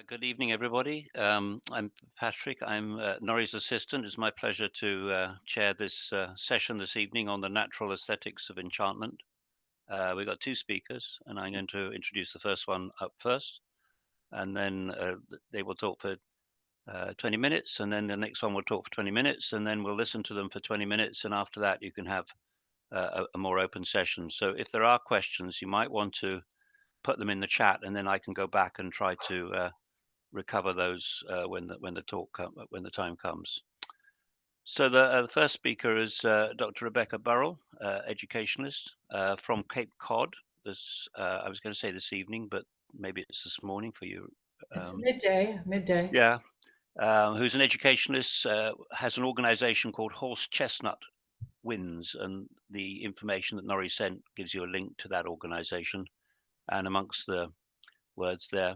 Good evening, everybody. I'm Patrick. I'm Norrie's assistant. It's my pleasure to chair this session this evening on the natural aesthetics of enchantment. We've got two speakers, and I'm going to introduce the first one up first, and then they will talk for 20 minutes, and then the next one will talk for 20 minutes, and then we'll listen to them for 20 minutes, and after that you can have a more open session. So if there are questions, you might want to put them in the chat, and then I can go back and try to recover those when the time comes. So the first speaker is Dr. Rebecca Burrell, educationalist from Cape Cod. This I was going to say this evening, but maybe it's this morning for you. It's midday. Yeah, who's an educationalist, has an organization called Horse Chestnut Wins, and the information that Norrie sent gives you a link to that organization. And amongst the words there,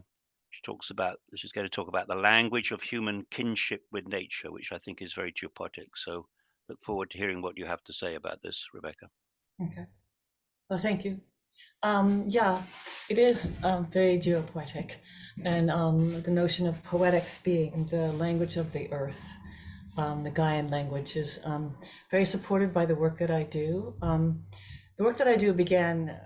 she's going to talk about the language of human kinship with nature, which I think is very geopoetic. So look forward to hearing what you have to say about this, Rebecca. Okay. Well, thank you. Yeah, it is very geopoetic, and the notion of poetics being the language of the earth, the Gaian language, is very supported by the work that I do. The work that I do began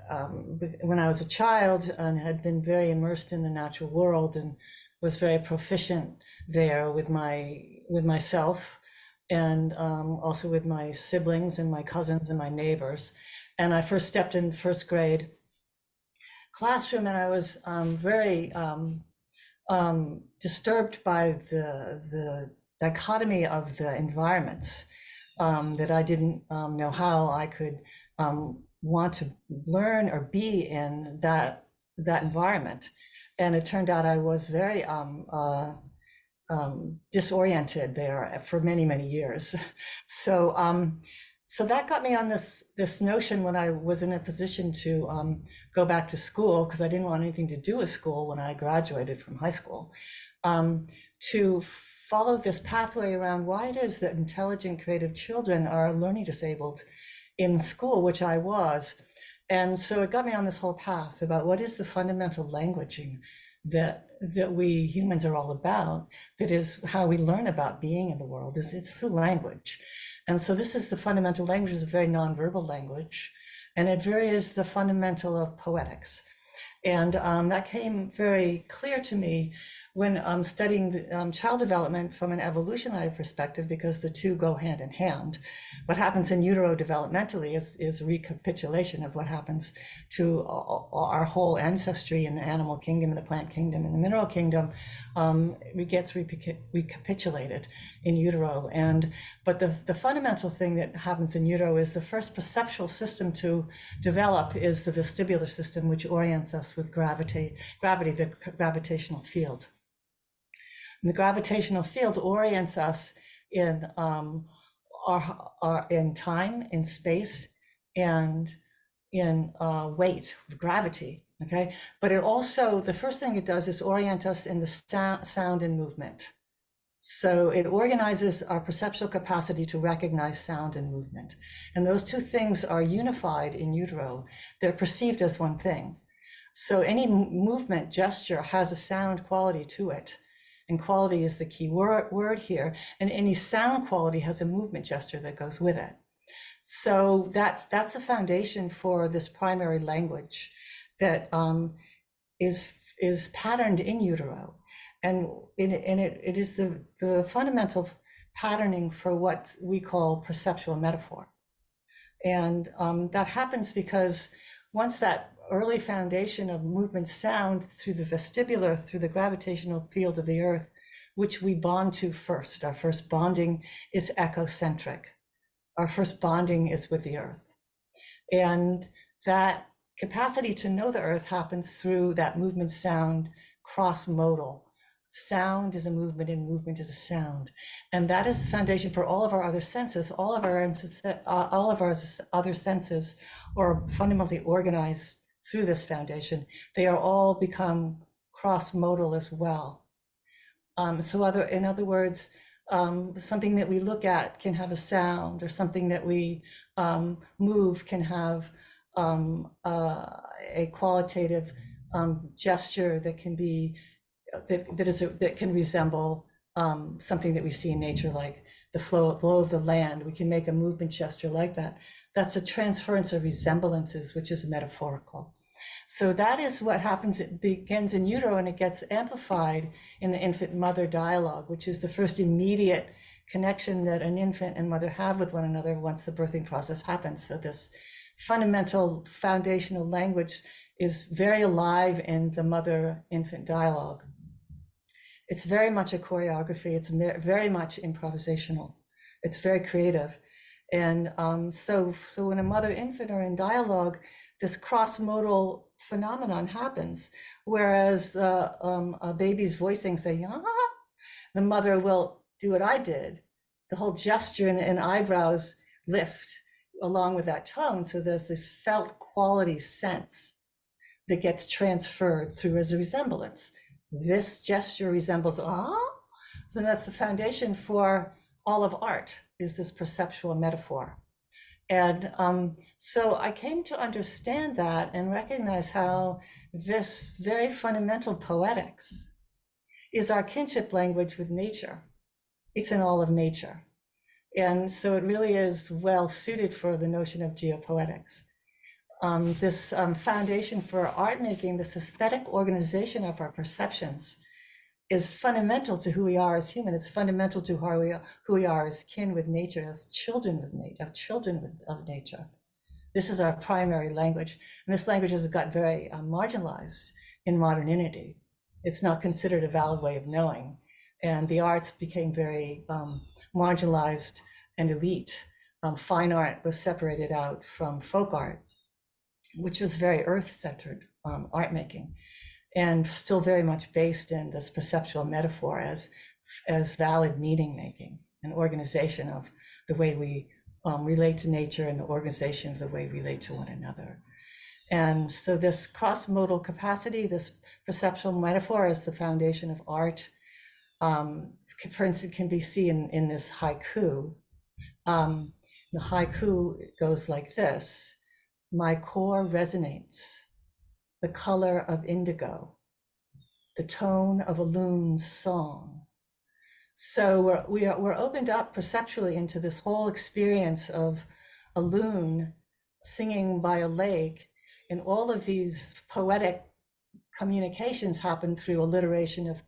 when I was a child and had been very immersed in the natural world and was very proficient there with myself and also with my siblings and my cousins and my neighbors. And I first stepped in first grade classroom, and I was very disturbed by the dichotomy of the environments that I didn't know how I could want to learn or be in that environment. And it turned out I was very disoriented there for many years. So that got me on this notion when I was in a position to go back to school, because I didn't want anything to do with school when I graduated from high school, to follow this pathway around why it is that intelligent, creative children are learning disabled in school, which I was. And so it got me on this whole path about what is the fundamental languaging that we humans are all about, that is how we learn about being in the world, it's through language. And so this is the fundamental language, is a very nonverbal language, and it very is the fundamental of poetics. And that came very clear to me when studying the, child development from an evolutionary perspective, because the two go hand in hand. What happens in utero developmentally is a recapitulation of what happens to our whole ancestry in the animal kingdom, in the plant kingdom, in the mineral kingdom. It gets recapitulated in utero. But the fundamental thing that happens in utero is the first perceptual system to develop is the vestibular system, which orients us with gravity, the gravitational field. And the gravitational field orients us in in time, in space, and in weight, gravity. Okay, but it also, the first thing it does is orient us in the sound and movement. So it organizes our perceptual capacity to recognize sound and movement. And those two things are unified in utero. They're perceived as one thing. So any movement, gesture has a sound quality to it. And quality is the key word here. And any sound quality has a movement gesture that goes with it. So that's the foundation for this primary language that is patterned in utero. And it is the fundamental patterning for what we call perceptual metaphor. And that happens because once that early foundation of movement sound through the vestibular, through the gravitational field of the earth, which we bond to first, our first bonding is ecocentric. Our first bonding is with the earth. And that capacity to know the earth happens through that movement sound cross-modal. Sound is a movement and movement is a sound. And that is the foundation for all of our other senses. All of our other senses are fundamentally organized through this foundation. They are all become cross-modal as well. In other words, something that we look at can have a sound, or something that we move can have a qualitative gesture that can be that can resemble something that we see in nature, like the flow of the land. We can make a movement gesture like that. That's a transference of resemblances, which is metaphorical. So that is what happens. It begins in utero and it gets amplified in the infant-mother dialogue, which is the first immediate connection that an infant and mother have with one another once the birthing process happens. So this fundamental foundational language is very alive in the mother-infant dialogue. It's very much a choreography. It's very much improvisational. It's very creative. And so when a mother-infant are in dialogue, this cross-modal phenomenon happens. Whereas a baby's voicing saying, ah, the mother will do what I did. The whole gesture and eyebrows lift along with that tone. So there's this felt quality sense that gets transferred through as a resemblance. This gesture resembles, ah, so that's the foundation for all of art, is this perceptual metaphor. And so I came to understand that and recognize how this very fundamental poetics is our kinship language with nature. It's in all of nature. And so it really is well suited for the notion of geopoetics. This foundation for art making, this aesthetic organization of our perceptions, is fundamental to who we are as human. It's fundamental to who we are as kin with nature, of children of nature. This is our primary language, and this language has got very marginalized in modernity. It's not considered a valid way of knowing, and the arts became very marginalized and elite. Fine art was separated out from folk art, which was very earth-centered art making, and still very much based in this perceptual metaphor as valid meaning making, an organization of the way we relate to nature and the organization of the way we relate to one another. And so this cross-modal capacity, this perceptual metaphor as the foundation of art, for instance, can be seen in this haiku. The haiku goes like this: my core resonates, the color of indigo, the tone of a loon's song. So we're opened up perceptually into this whole experience of a loon singing by a lake, and all of these poetic communications happen through alliteration of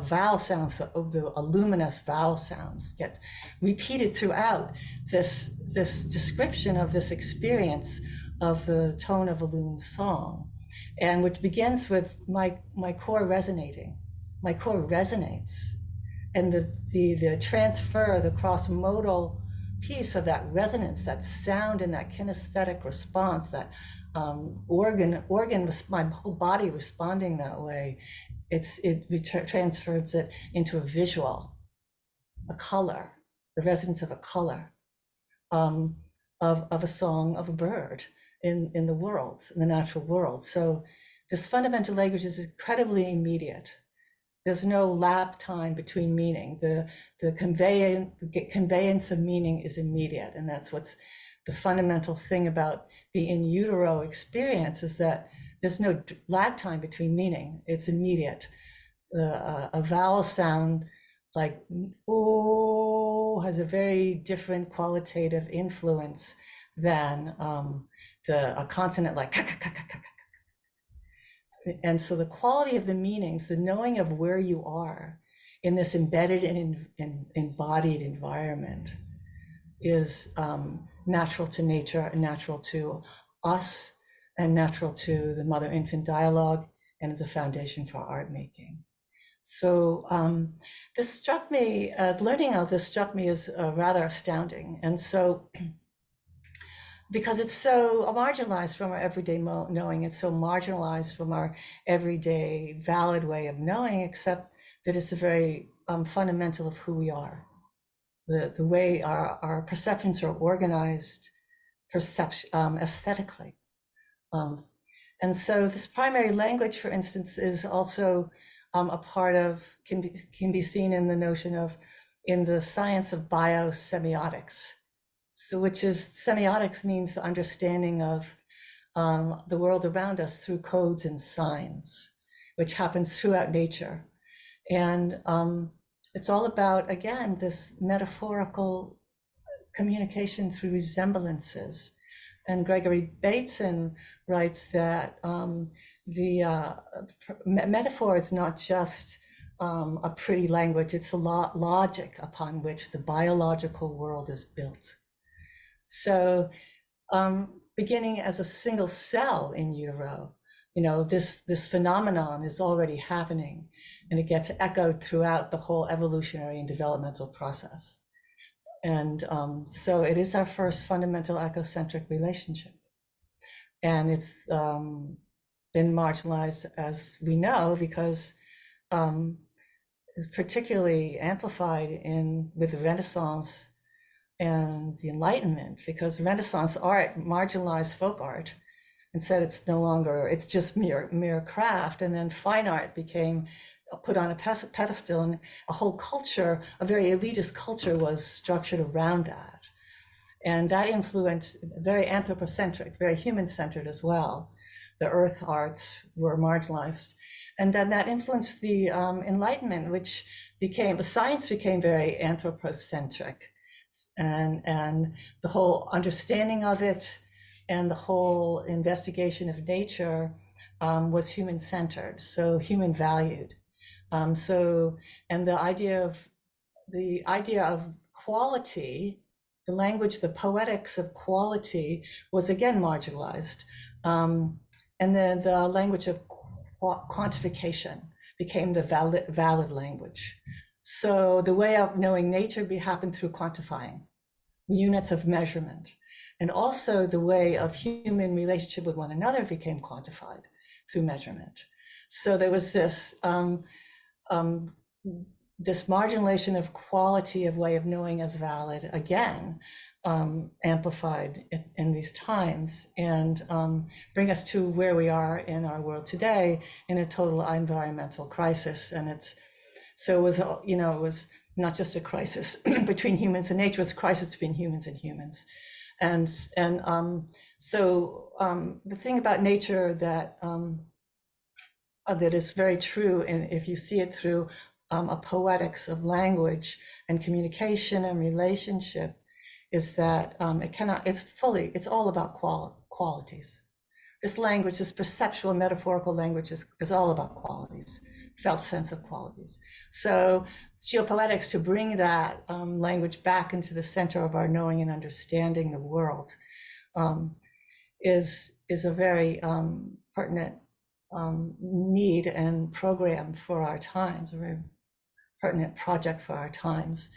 vowel sounds. The luminous vowel sounds get repeated throughout this description of this experience of the tone of a loon's song, and which begins with my core resonating. My core resonates, and the transfer, the cross-modal piece of that resonance, that sound and that kinesthetic response, that organ, my whole body responding that way, it transfers it into a visual, a color, the resonance of a color, of a song of a bird in the world, in the natural world. So this fundamental language is incredibly immediate. There's no lap time between meaning. The conveyance of meaning is immediate, and that's what's the fundamental thing about the in utero experience, is that there's no lag time between meaning. It's immediate. A vowel sound like oh has a very different qualitative influence than a consonant like and so the quality of the meanings, the knowing of where you are in this embedded and embodied environment, is natural to nature and natural to us and natural to the mother-infant dialogue, and is the foundation for art making. So this struck me, learning of this struck me as rather astounding. And so because it's so marginalized from our everyday knowing, it's so marginalized from our everyday valid way of knowing, except that it's the very fundamental of who we are. The way our perceptions are organized aesthetically. And so this primary language, for instance, is also a part of, can be seen in the notion of, in the science of biosemiotics. So which is, semiotics means the understanding of the world around us through codes and signs. which happens throughout nature. And it's all about, again, this metaphorical communication through resemblances. And Gregory Bateson writes that the metaphor is not just a pretty language, it's a logic upon which the biological world is built. So beginning as a single cell in utero, this phenomenon is already happening, and it gets echoed throughout the whole evolutionary and developmental process. And so it is our first fundamental ecocentric relationship. And it's been marginalized, as we know, because it's particularly amplified with the Renaissance and the Enlightenment, because Renaissance art marginalized folk art and said it's no longer, it's just mere craft. And then fine art became put on a pedestal, and a whole culture, a very elitist culture, was structured around that. And that influenced, very anthropocentric, very human-centered as well. The earth arts were marginalized. And then that influenced the Enlightenment, which became, science became very anthropocentric. And the whole understanding of it and the whole investigation of nature was human-centered, so human-valued. And the idea of quality, the language, the poetics of quality, was again marginalized. And then the language of quantification became the valid language. So the way of knowing nature happened through quantifying, units of measurement. And also the way of human relationship with one another became quantified through measurement. So there was this marginalization of quality of way of knowing as valid, again, amplified in these times, and bring us to where we are in our world today, in a total environmental crisis. And it was not just a crisis between humans and nature, it's a crisis between humans and humans. And so the thing about nature that is very true, and if you see it through a poetics of language and communication and relationship, is that it's all about qualities. This language, this perceptual metaphorical language is all about qualities, felt sense of qualities. So geopoetics, to bring that language back into the center of our knowing and understanding the world, is a very pertinent need and program for our times, a very pertinent project for our times.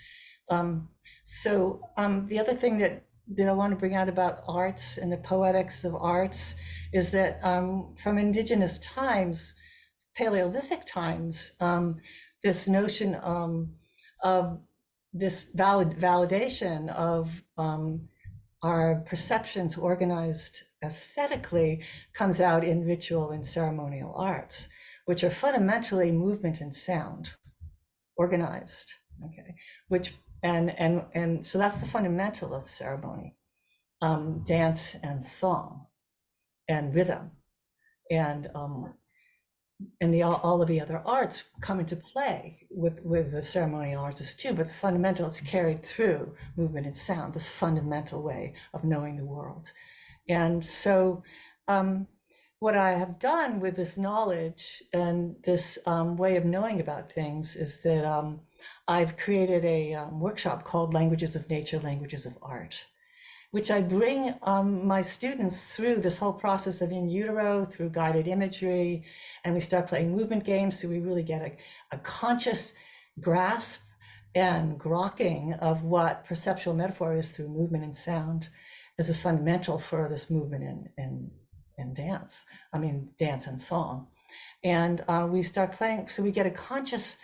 The other thing that I want to bring out about arts and the poetics of arts is that from indigenous times, Paleolithic times, this notion of this validation of our perceptions organized aesthetically comes out in ritual and ceremonial arts, which are fundamentally movement and sound, organized. Okay, and so that's the fundamental of ceremony, dance and song, and rhythm, and all of the other arts come into play with the ceremonial artists too, but the fundamental, it's carried through movement and sound, this fundamental way of knowing the world. And so what I have done with this knowledge and this way of knowing about things is that I've created a workshop called Languages of Nature, Languages of Art, which I bring my students through this whole process of in utero, through guided imagery, and we start playing movement games, so we really get a conscious grasp and grokking of what perceptual metaphor is through movement and sound is a fundamental for this movement in dance. I mean, dance and song. And we start playing, so we get a conscious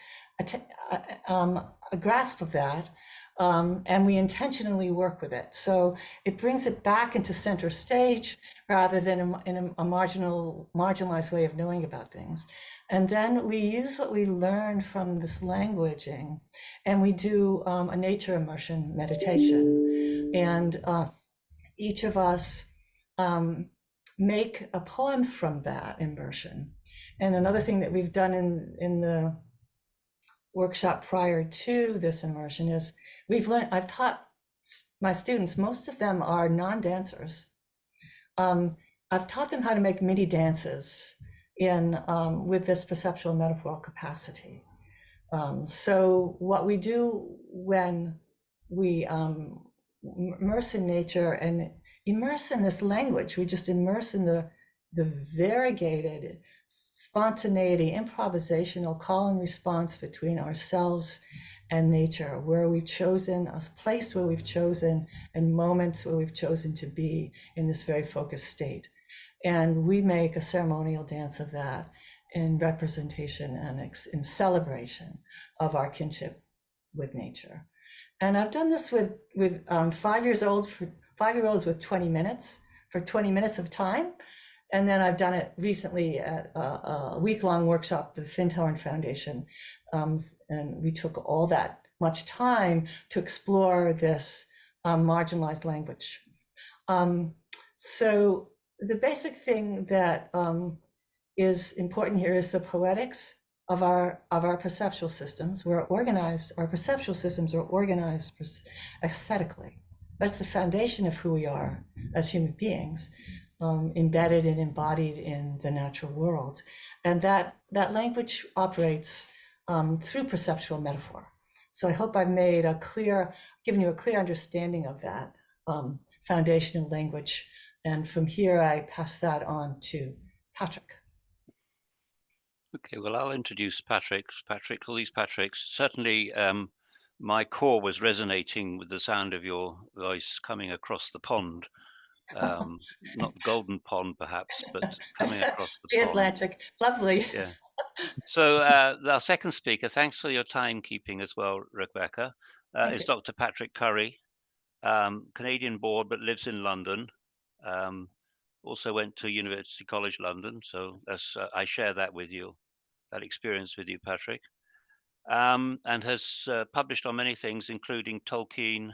a grasp of that, and we intentionally work with it. So it brings it back into center stage rather than in a marginalized way of knowing about things. And then we use what we learned from this languaging, and we do a nature immersion meditation. And each of us make a poem from that immersion. And another thing that we've done in the workshop prior to this immersion is I've taught my students, most of them are non-dancers. I've taught them how to make MIDI dances with this perceptual metaphorical capacity. So what we do when we immerse in nature and immerse in this language, we just immerse in the variegated spontaneity, improvisational call and response between ourselves and nature, where we've chosen a place where we've chosen and moments where we've chosen to be in this very focused state. And we make a ceremonial dance of that in representation and in celebration of our kinship with nature. And I've done this with 5-year-olds with 20 minutes, for 20 minutes of time. And then I've done it recently at a week-long workshop with the Findhorn Foundation. And we took all that much time to explore this marginalized language. So the basic thing that is important here is the poetics of our perceptual systems. Our perceptual systems are organized aesthetically. That's the foundation of who we are as human beings, embedded and embodied in the natural world. And that language operates through perceptual metaphor. So I hope I've given you a clear understanding of that foundational language. And from here, I pass that on to Patrick. Okay, well, I'll introduce Patrick, all these Patricks. Certainly, my core was resonating with the sound of your voice coming across the pond. Not the golden pond, perhaps, but coming across the pond. Atlantic, lovely. Yeah. So our second speaker, thanks for your timekeeping as well, Rebecca, is Dr. Patrick Curry, Canadian born, but lives in London. Also went to University College London, so I share that with you, that experience with you, Patrick, and has published on many things, including Tolkien,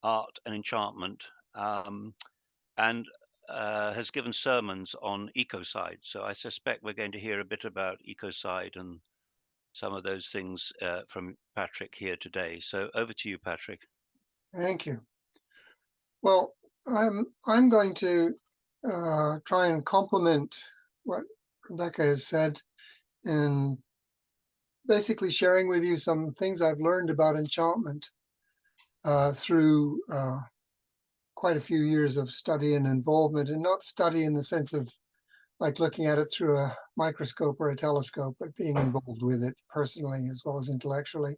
art and enchantment, and has given sermons on ecocide. So I suspect we're going to hear a bit about ecocide and some of those things from Patrick here today. So over to you, Patrick. Thank you. Well, I'm going to try and complement what Rebecca has said in basically sharing with you some things I've learned about enchantment through quite a few years of study and involvement, and not study in the sense of like looking at it through a microscope or a telescope, but being involved with it personally as well as intellectually.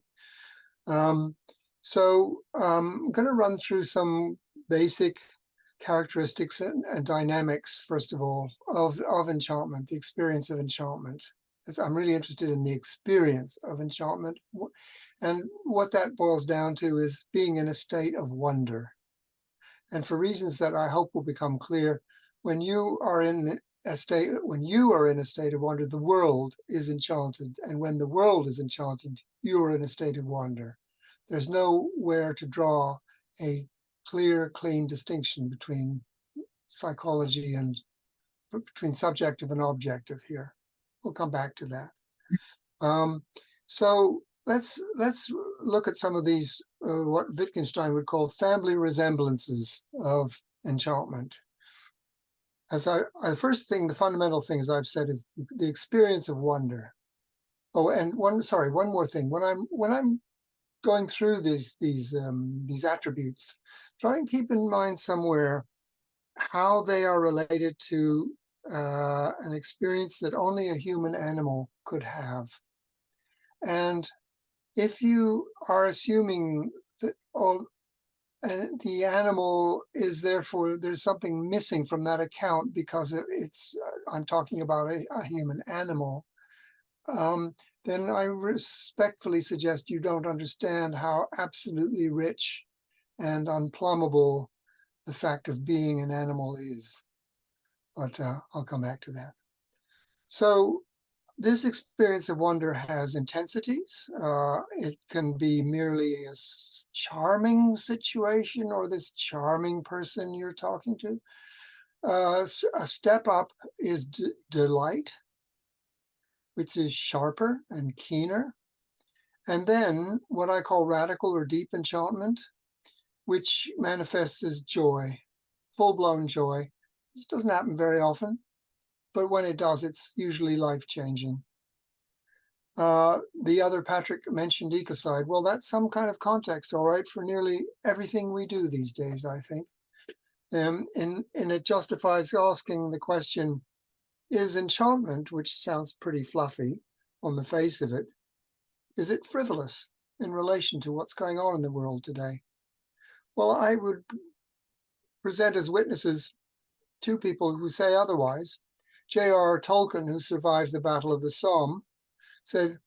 So I'm going to run through some basic characteristics and dynamics, first of all, of enchantment, the experience of enchantment. I'm really interested in the experience of enchantment. And what that boils down to is being in a state of wonder. And for reasons that I hope will become clear, when you are in a state of wonder, the world is enchanted. And when the world is enchanted, you are in a state of wonder. There's nowhere to draw a clear, clean distinction between psychology and between subjective and objective here. We'll come back to that. So let's look at some of these, what Wittgenstein would call family resemblances of enchantment. The fundamental thing, as I've said, is the experience of wonder. Oh, and one more thing. When I'm going through these attributes, try and keep in mind somewhere how they are related to an experience that only a human animal could have. And if you are assuming that the animal is therefore, there's something missing from that account because I'm talking about a human animal, then I respectfully suggest you don't understand how absolutely rich and unplumbable the fact of being an animal is. But I'll come back to that. So this experience of wonder has intensities. It can be merely a charming situation or this charming person you're talking to. A step up is delight. which is sharper and keener. And then what I call radical or deep enchantment, which manifests as joy, full-blown joy. This doesn't happen very often, but when it does, it's usually life-changing. The other Patrick mentioned ecocide. Well, that's some kind of context, all right, for nearly everything we do these days, I think. And it justifies asking the question, is enchantment, which sounds pretty fluffy on the face of it, is it frivolous in relation to what's going on in the world today? Well, I would present as witnesses two people who say otherwise. J.R.R. Tolkien, who survived the Battle of the Somme, said,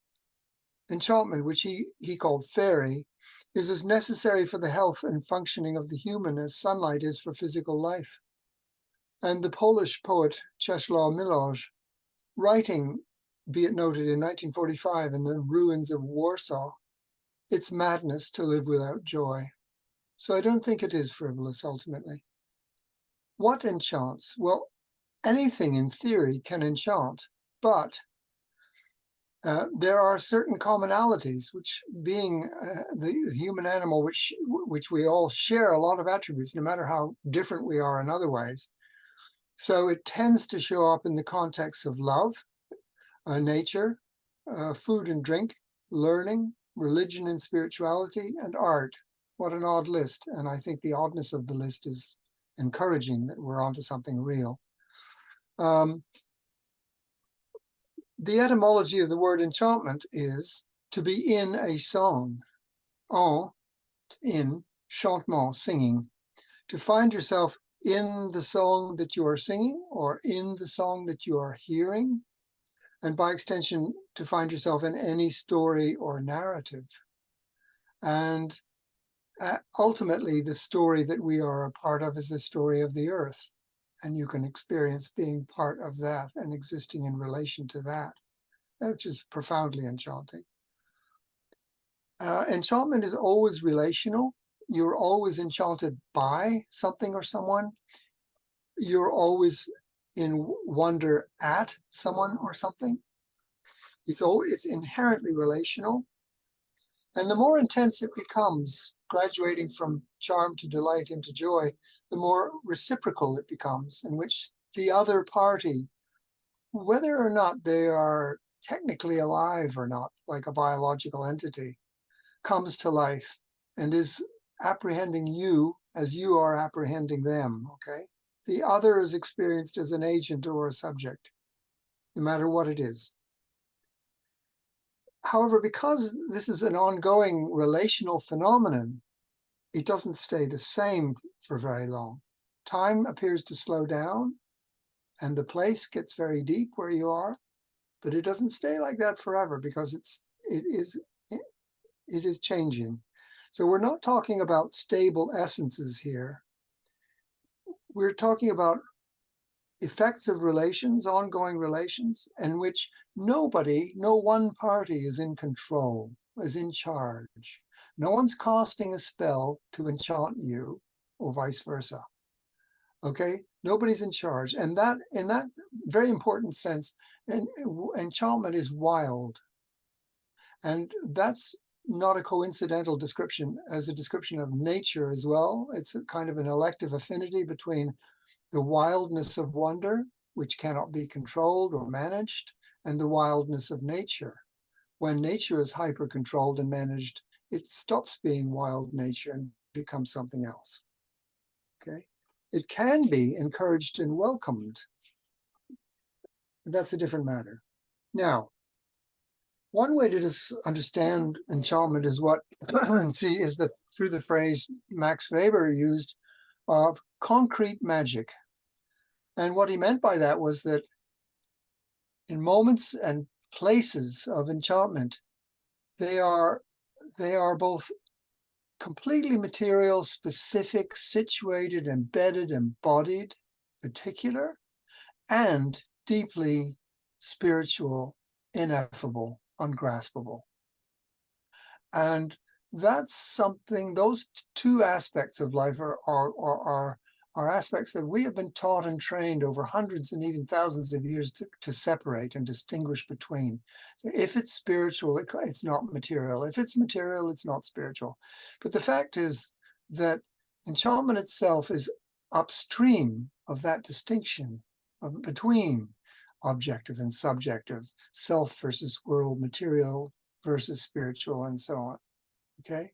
enchantment, which he called fairy, is as necessary for the health and functioning of the human as sunlight is for physical life. And the Polish poet Czesław Miłosz, writing, be it noted, in 1945 in the ruins of Warsaw, it's madness to live without joy. So I don't think it is frivolous, ultimately. What enchants? Well, anything in theory can enchant, but there are certain commonalities, which being the human animal, which we all share a lot of attributes, no matter how different we are in other ways. So it tends to show up in the context of love, nature, food and drink, learning, religion and spirituality, and art. What an odd list. And I think the oddness of the list is encouraging that we're onto something real. The etymology of the word enchantment is to be in a song. En, in, chantement, singing. To find yourself in the song that you are singing or in the song that you are hearing. And by extension, to find yourself in any story or narrative. And ultimately, the story that we are a part of is the story of the earth. And you can experience being part of that and existing in relation to that, which is profoundly enchanting. Enchantment is always relational. You're always enchanted by something or someone. You're always in wonder at someone or something. It's inherently relational. And the more intense it becomes, graduating from charm to delight into joy, the more reciprocal it becomes, in which the other party, whether or not they are technically alive or not, like a biological entity, comes to life and is apprehending you as you are apprehending them, okay? The other is experienced as an agent or a subject, no matter what it is. However, because this is an ongoing relational phenomenon, it doesn't stay the same for very long. Time appears to slow down and the place gets very deep where you are, but it doesn't stay like that forever because it is changing. So we're not talking about stable essences here. We're talking about effects of relations, ongoing relations, in which no one party is in control, is in charge. No one's casting a spell to enchant you or vice versa. Okay, nobody's in charge. And that, in that very important sense, enchantment is wild. And that's not a coincidental description as a description of nature as well. It's a kind of an elective affinity between the wildness of wonder, which cannot be controlled or managed, and the wildness of nature. When nature is hyper-controlled and managed, it stops being wild nature and becomes something else. Okay? It can be encouraged and welcomed, but that's a different matter. Now, one way to understand enchantment is what through the phrase Max Weber used of concrete magic. And what he meant by that was that in moments and places of enchantment, they are both completely material, specific, situated, embedded, embodied, particular, and deeply spiritual, ineffable, ungraspable. And that's something, those two aspects of life are are aspects that we have been taught and trained over hundreds and even thousands of years to separate and distinguish between. If it's spiritual, it's not material. If it's material, it's not spiritual. But the fact is that enchantment itself is upstream of that distinction between objective and subjective, self versus world, material versus spiritual, and so on. Okay?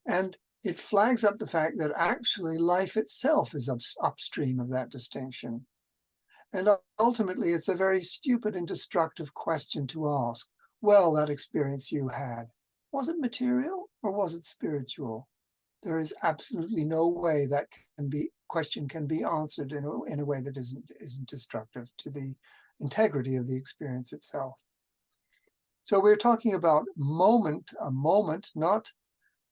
And it flags up the fact that actually life itself is upstream of that distinction. And ultimately, it's a very stupid and destructive question to ask. Well, that experience you had, was it material or was it spiritual? There is absolutely no way that question can be answered in a way that isn't destructive to the integrity of the experience itself. So we're talking about a moment, not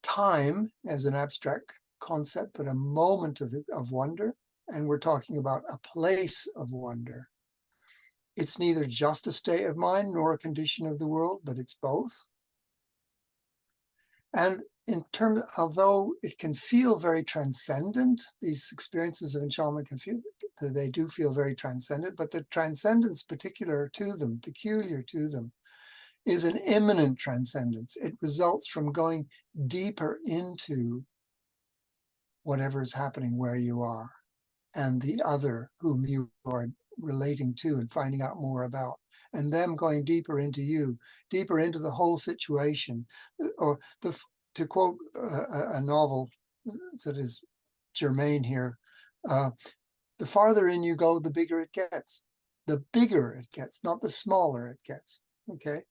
time as an abstract concept, but a moment of wonder. And we're talking about a place of wonder. It's neither just a state of mind nor a condition of the world, but it's both. And although it can feel very transcendent, these experiences of enchantment they do feel very transcendent, but the transcendence peculiar to them, is an immanent transcendence. It results from going deeper into whatever is happening where you are and the other whom you are relating to and finding out more about, and them going deeper into you, deeper into the whole situation. Or to quote a novel that is germane here, the farther in you go, the bigger it gets. The bigger it gets, not the smaller it gets, okay?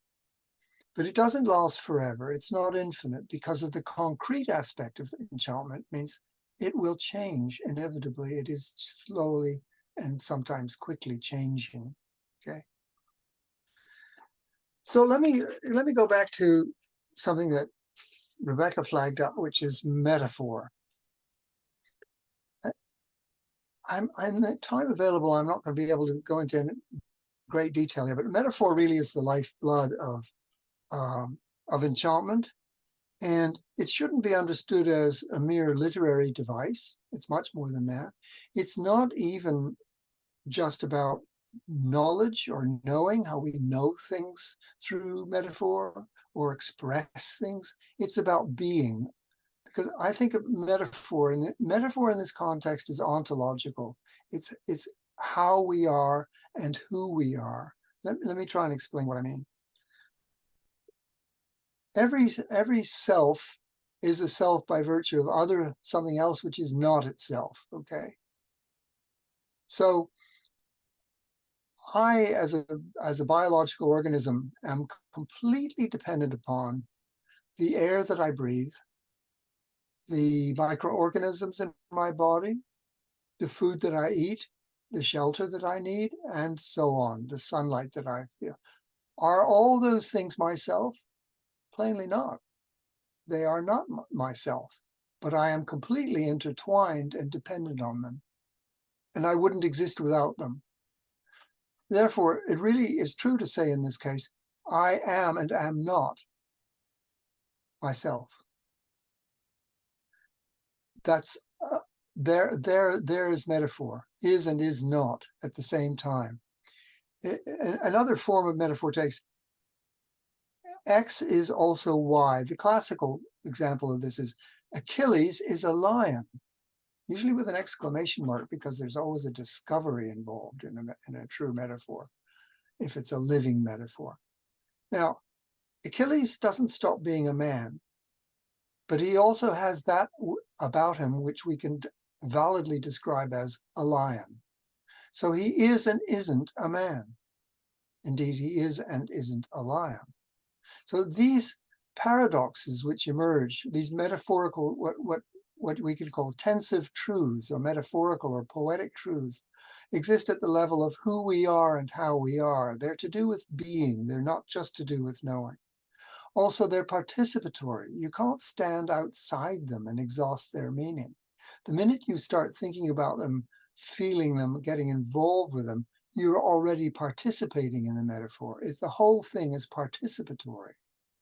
But it doesn't last forever. It's not infinite because of the concrete aspect of enchantment. Means it will change inevitably. It is slowly and sometimes quickly changing, okay? So let me go back to something that Rebecca flagged up, which is metaphor. In the time available, I'm not going to be able to go into great detail here, but metaphor really is the lifeblood of enchantment. And it shouldn't be understood as a mere literary device. It's much more than that. It's not even just about knowledge or knowing, how we know things through metaphor or express things. It's about being. Because I think of metaphor in this context is ontological. It's how we are and who we are. Let me try and explain what I mean. Every self is a self by virtue of something else which is not itself, okay? So I, as a biological organism, am completely dependent upon the air that I breathe, the microorganisms in my body, the food that I eat, the shelter that I need, and so on, the sunlight that I feel. Are all those things myself? Plainly not. They are not myself, but I am completely intertwined and dependent on them, and I wouldn't exist without them. Therefore, it really is true to say in this case, I am and am not myself. That's there is metaphor, is and is not at the same time. Another form of metaphor takes X is also Y. The classical example of this is Achilles is a lion, usually with an exclamation mark, because there's always a discovery involved in a true metaphor, if it's a living metaphor. Now, Achilles doesn't stop being a man, but he also has that about him which we can validly describe as a lion. So he is and isn't a man. Indeed, he is and isn't a lion. So these paradoxes which emerge, these metaphorical, what we could call tensive truths or metaphorical or poetic truths, exist at the level of who we are and how we are. They're to do with being. They're not just to do with knowing. Also, they're participatory. You can't stand outside them and exhaust their meaning. The minute you start thinking about them, feeling them, getting involved with them, you're already participating in the metaphor. The whole thing is participatory,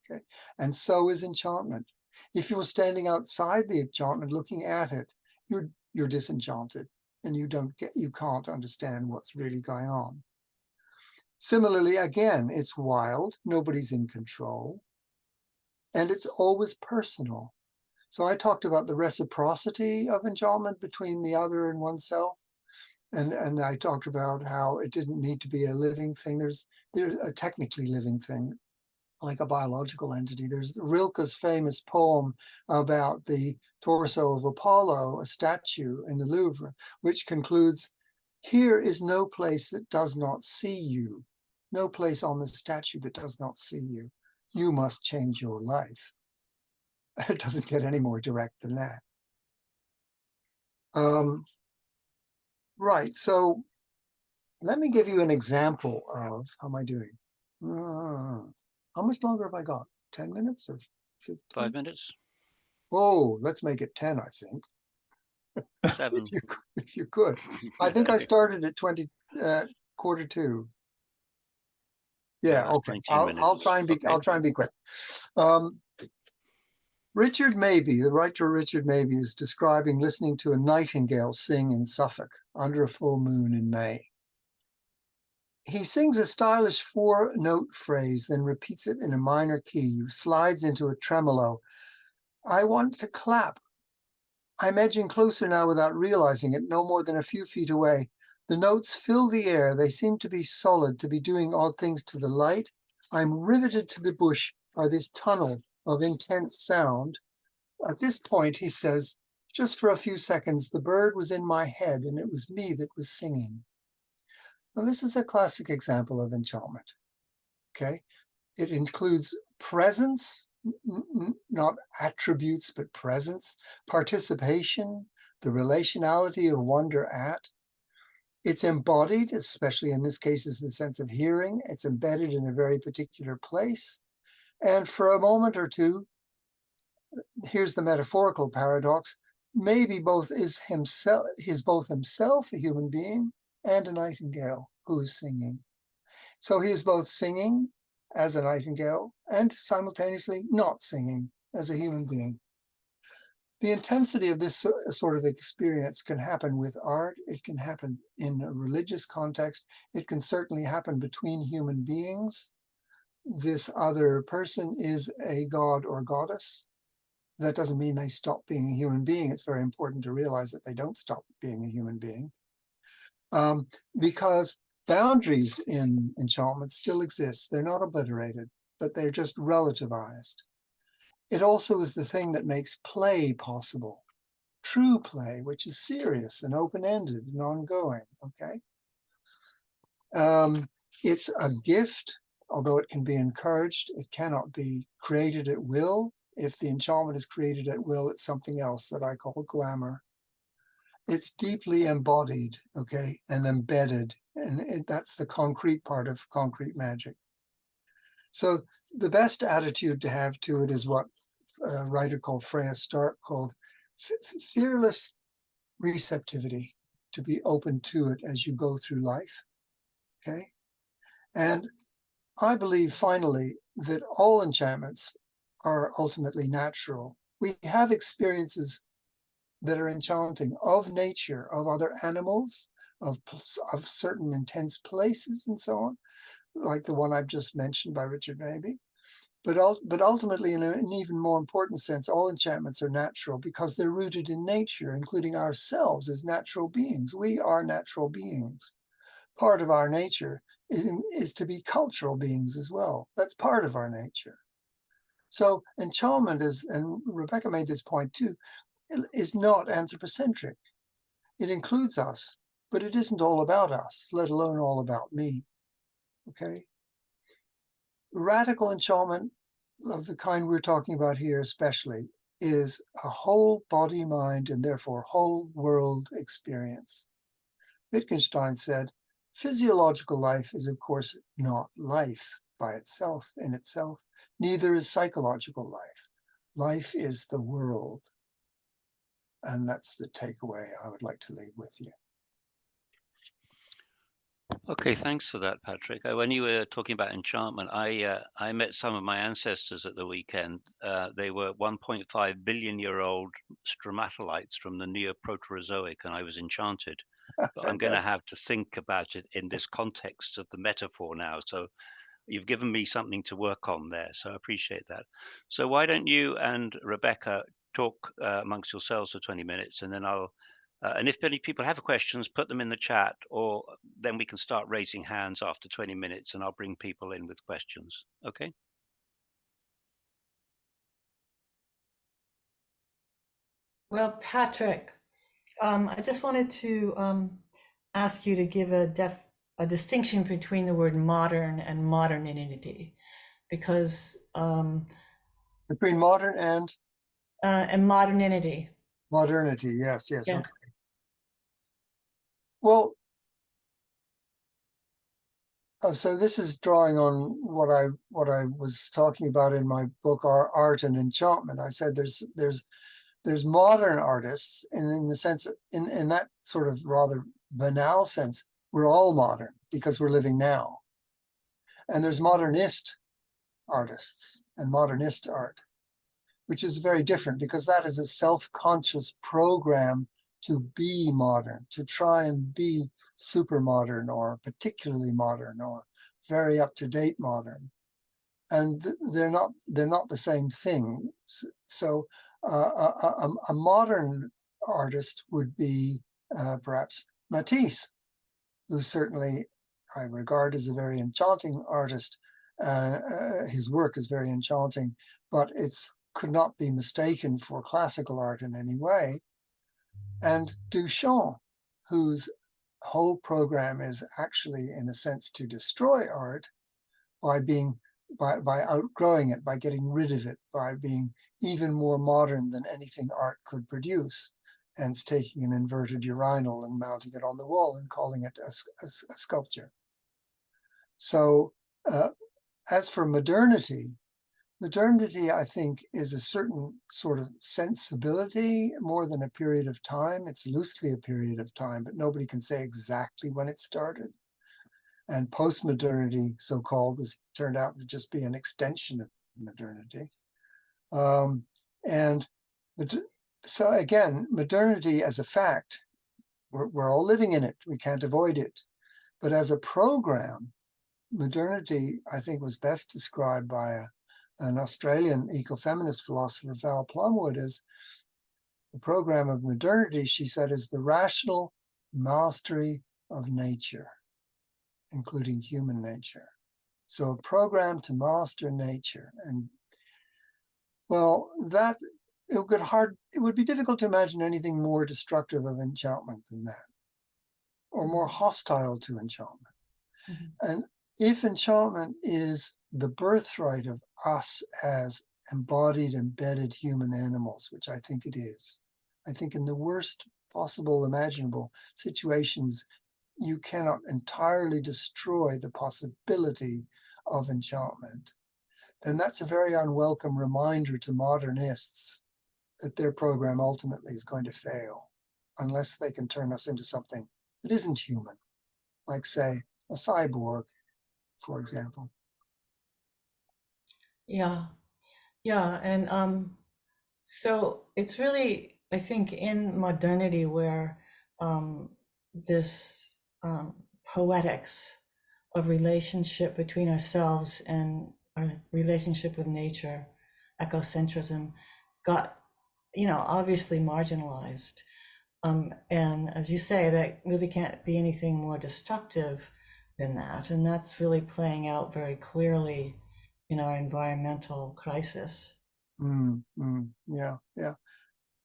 okay? And so is enchantment. If you're standing outside the enchantment looking at it, you're you're disenchanted and you can't understand what's really going on. Similarly, again, it's wild, nobody's in control, and it's always personal. So I talked about the reciprocity of enchantment between the other and oneself. And I talked about how it didn't need to be a living thing. There's a technically living thing, like a biological entity. There's Rilke's famous poem about the torso of Apollo, a statue in the Louvre, which concludes, "Here is no place that does not see you, no place on the statue that does not see you. You must change your life." It doesn't get any more direct than that. Right, so let me give you an example of, how am I doing? How much longer have I got? 10 minutes or 15? 5 minutes? Oh, let's make it 10, I think. 7. If you could. I think I started at 20, quarter to. Yeah, that's okay. 19 I'll try and be minutes. I'll try and be quick. Richard Mabey, the writer Richard Mabey, is describing listening to a nightingale sing in Suffolk under a full moon in May. He sings a stylish 4-note phrase, then repeats it in a minor key, slides into a tremolo. I want to clap. I'm edging closer now without realizing it, no more than a few feet away. The notes fill the air. They seem to be solid, to be doing odd things to the light. I'm riveted to the bush by this tunnel of intense sound. At this point, he says, just for a few seconds, the bird was in my head and it was me that was singing. Now, this is a classic example of enchantment, okay? It includes presence, not attributes, but presence, participation, the relationality of wonder at. It's embodied, especially in this case, is the sense of hearing. It's embedded in a very particular place. And for a moment or two, here's the metaphorical paradox, maybe both is himself, he's both himself a human being and a nightingale who is singing. So he is both singing as a nightingale and simultaneously not singing as a human being. The intensity of this sort of experience can happen with art. It can happen in a religious context. It can certainly happen between human beings. This other person is a god or goddess. That doesn't mean they stop being a human being. It's very important to realize that they don't stop being a human being. Because boundaries in enchantment still exist. They're not obliterated, but they're just relativized. It also is the thing that makes play possible. True play, which is serious and open-ended and ongoing, okay? It's a gift, although it can be encouraged. It cannot be created at will. If the enchantment is created at will, it's something else that I call glamour. It's deeply embodied, okay, and embedded, and that's the concrete part of concrete magic. So the best attitude to have to it is what a writer called Freya Stark called fearless receptivity, to be open to it as you go through life, okay? And I believe, finally, that all enchantments are ultimately natural. We have experiences that are enchanting of nature, of other animals, of certain intense places and so on, like the one I've just mentioned by Richard Mabey. But ultimately, in an even more important sense, all enchantments are natural because they're rooted in nature, including ourselves as natural beings. We are natural beings. Part of our nature is to be cultural beings as well. That's part of our nature. So enchantment is, and Rebecca made this point too, is not anthropocentric. It includes us, but it isn't all about us, let alone all about me, okay? Radical enchantment of the kind we're talking about here especially is a whole body, mind, and therefore whole world experience. Wittgenstein said, physiological life is of course not life by itself, in itself, neither is psychological life. Life is the world. And that's the takeaway I would like to leave with you. Okay, thanks for that, Patrick. When you were talking about enchantment, I met some of my ancestors at the weekend. They were 1.5 billion year old stromatolites from the Neoproterozoic, and I was enchanted. But I'm going to Fantastic. have to think about it in this context of the metaphor now. So you've given me something to work on there. So I appreciate that. So why don't you and Rebecca talk amongst yourselves for 20 minutes, and then and if any people have questions, put them in the chat, or then we can start raising hands after 20 minutes, and I'll bring people in with questions. Okay? Well, Patrick, I just wanted to ask you to give a distinction between the word modern and modernity, because Between modern and modernity. modernity, yes, yes, Yeah. okay. Well, so this is drawing on what I was talking about in my book, Art and Enchantment. I said there's modern artists, and in the sense, in that sort of rather banal sense, we're all modern because we're living now. And there's modernist artists and modernist art, which is very different because that is a self-conscious program to be modern, to try and be super modern or particularly modern or very up-to-date modern. And they're not the same thing. So a modern artist would be perhaps Matisse, who certainly I regard as a very enchanting artist. His work is very enchanting, but it's could not be mistaken for classical art in any way. And Duchamp, whose whole program is actually, in a sense, to destroy art by being by outgrowing it, by getting rid of it, by being even more modern than anything art could produce, hence taking an inverted urinal and mounting it on the wall and calling it a sculpture. So as for modernity, I think, is a certain sort of sensibility more than a period of time. It's loosely a period of time, but nobody can say exactly when it started. And postmodernity, so-called, was turned out to just be an extension of modernity. And so again, modernity as a fact, we're all living in it. We can't avoid it. But as a program, modernity, I think, was best described by an Australian ecofeminist philosopher, Val Plumwood, as the program of modernity, she said, is the rational mastery of nature, including human nature. So a program to master nature. And well, that it would be difficult to imagine anything more destructive of enchantment than that, or more hostile to enchantment. Mhm. And if enchantment is the birthright of us as embodied, embedded human animals, which I think it is, I think in the worst possible imaginable situations, you cannot entirely destroy the possibility of enchantment, then that's a very unwelcome reminder to modernists that their program ultimately is going to fail unless they can turn us into something that isn't human, like, say, a cyborg, for example. Yeah. Yeah. And so it's really, I think, in modernity where this poetics of relationship between ourselves and our relationship with nature, ecocentrism, got, obviously marginalized. And as you say, that really can't be anything more destructive than that. And that's really playing out very clearly in our environmental crisis. Yeah, yeah.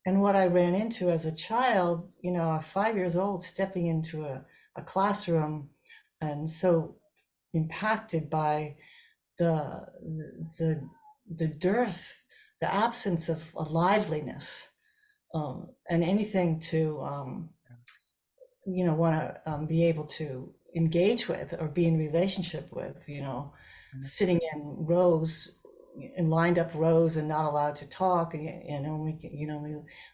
And what I ran into as a child, 5 years old, stepping into a classroom and so impacted by the the the dearth, the absence of liveliness, and anything to want to be able to engage with or be in relationship with, sitting in rows, in lined up rows and not allowed to talk, and only,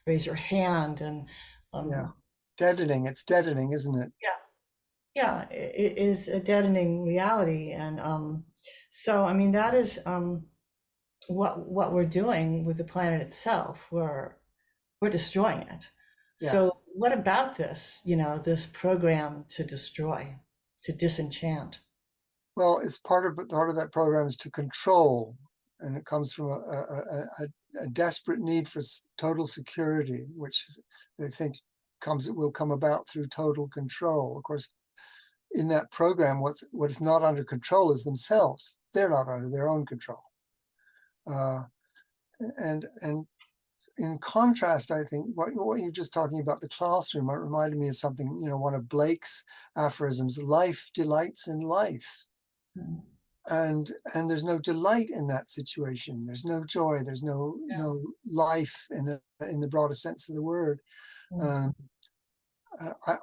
raise your hand. And Yeah. um, Deadening. It's deadening, isn't it? yeah, yeah, it is a deadening reality. And so, I mean, that is what we're doing with the planet itself. We're destroying it. Yeah. So what about this, this program to destroy, to disenchant? Well, it's part of that program is to control, and it comes from a desperate need for total security, which they think will come about through total control. Of course, in that program, what is not under control is themselves. They're not under their own control. And in contrast, I think what you're just talking about, the classroom, it reminded me of something, one of Blake's aphorisms: life delights in life. Mm. And there's no delight in that situation. There's no joy. There's no life in the broadest sense of the word. Mm.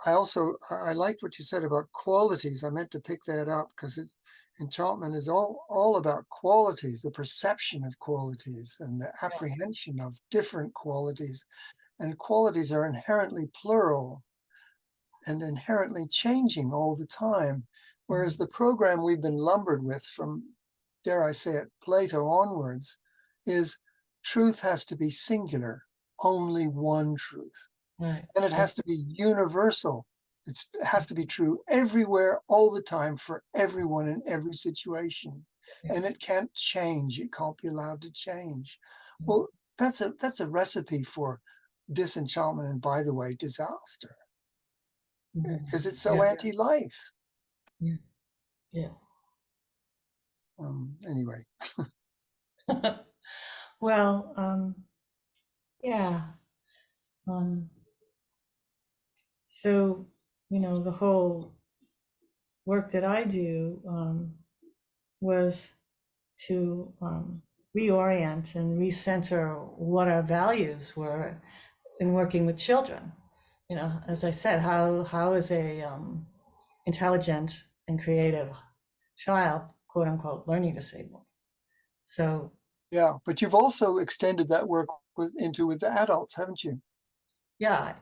I liked what you said about qualities. I meant to pick that up because enchantment is all about qualities, the perception of qualities and the apprehension of different qualities. And qualities are inherently plural and inherently changing all the time. Whereas the program we've been lumbered with from, dare I say it, Plato onwards, is truth has to be singular, only one truth. Right. And it has to be universal. It has to be true everywhere, all the time, for everyone in every situation. Yeah. And it can't change. It can't be allowed to change. Well, that's a recipe for disenchantment and, by the way, disaster. Because it's so anti-life. Yeah. Yeah. Anyway. Well, yeah. So, the whole work that I do was to reorient and recenter what our values were in working with children. As I said, how is a intelligent and creative child, quote unquote, learning disabled? So yeah, but you've also extended that work with the adults, haven't you? yeah,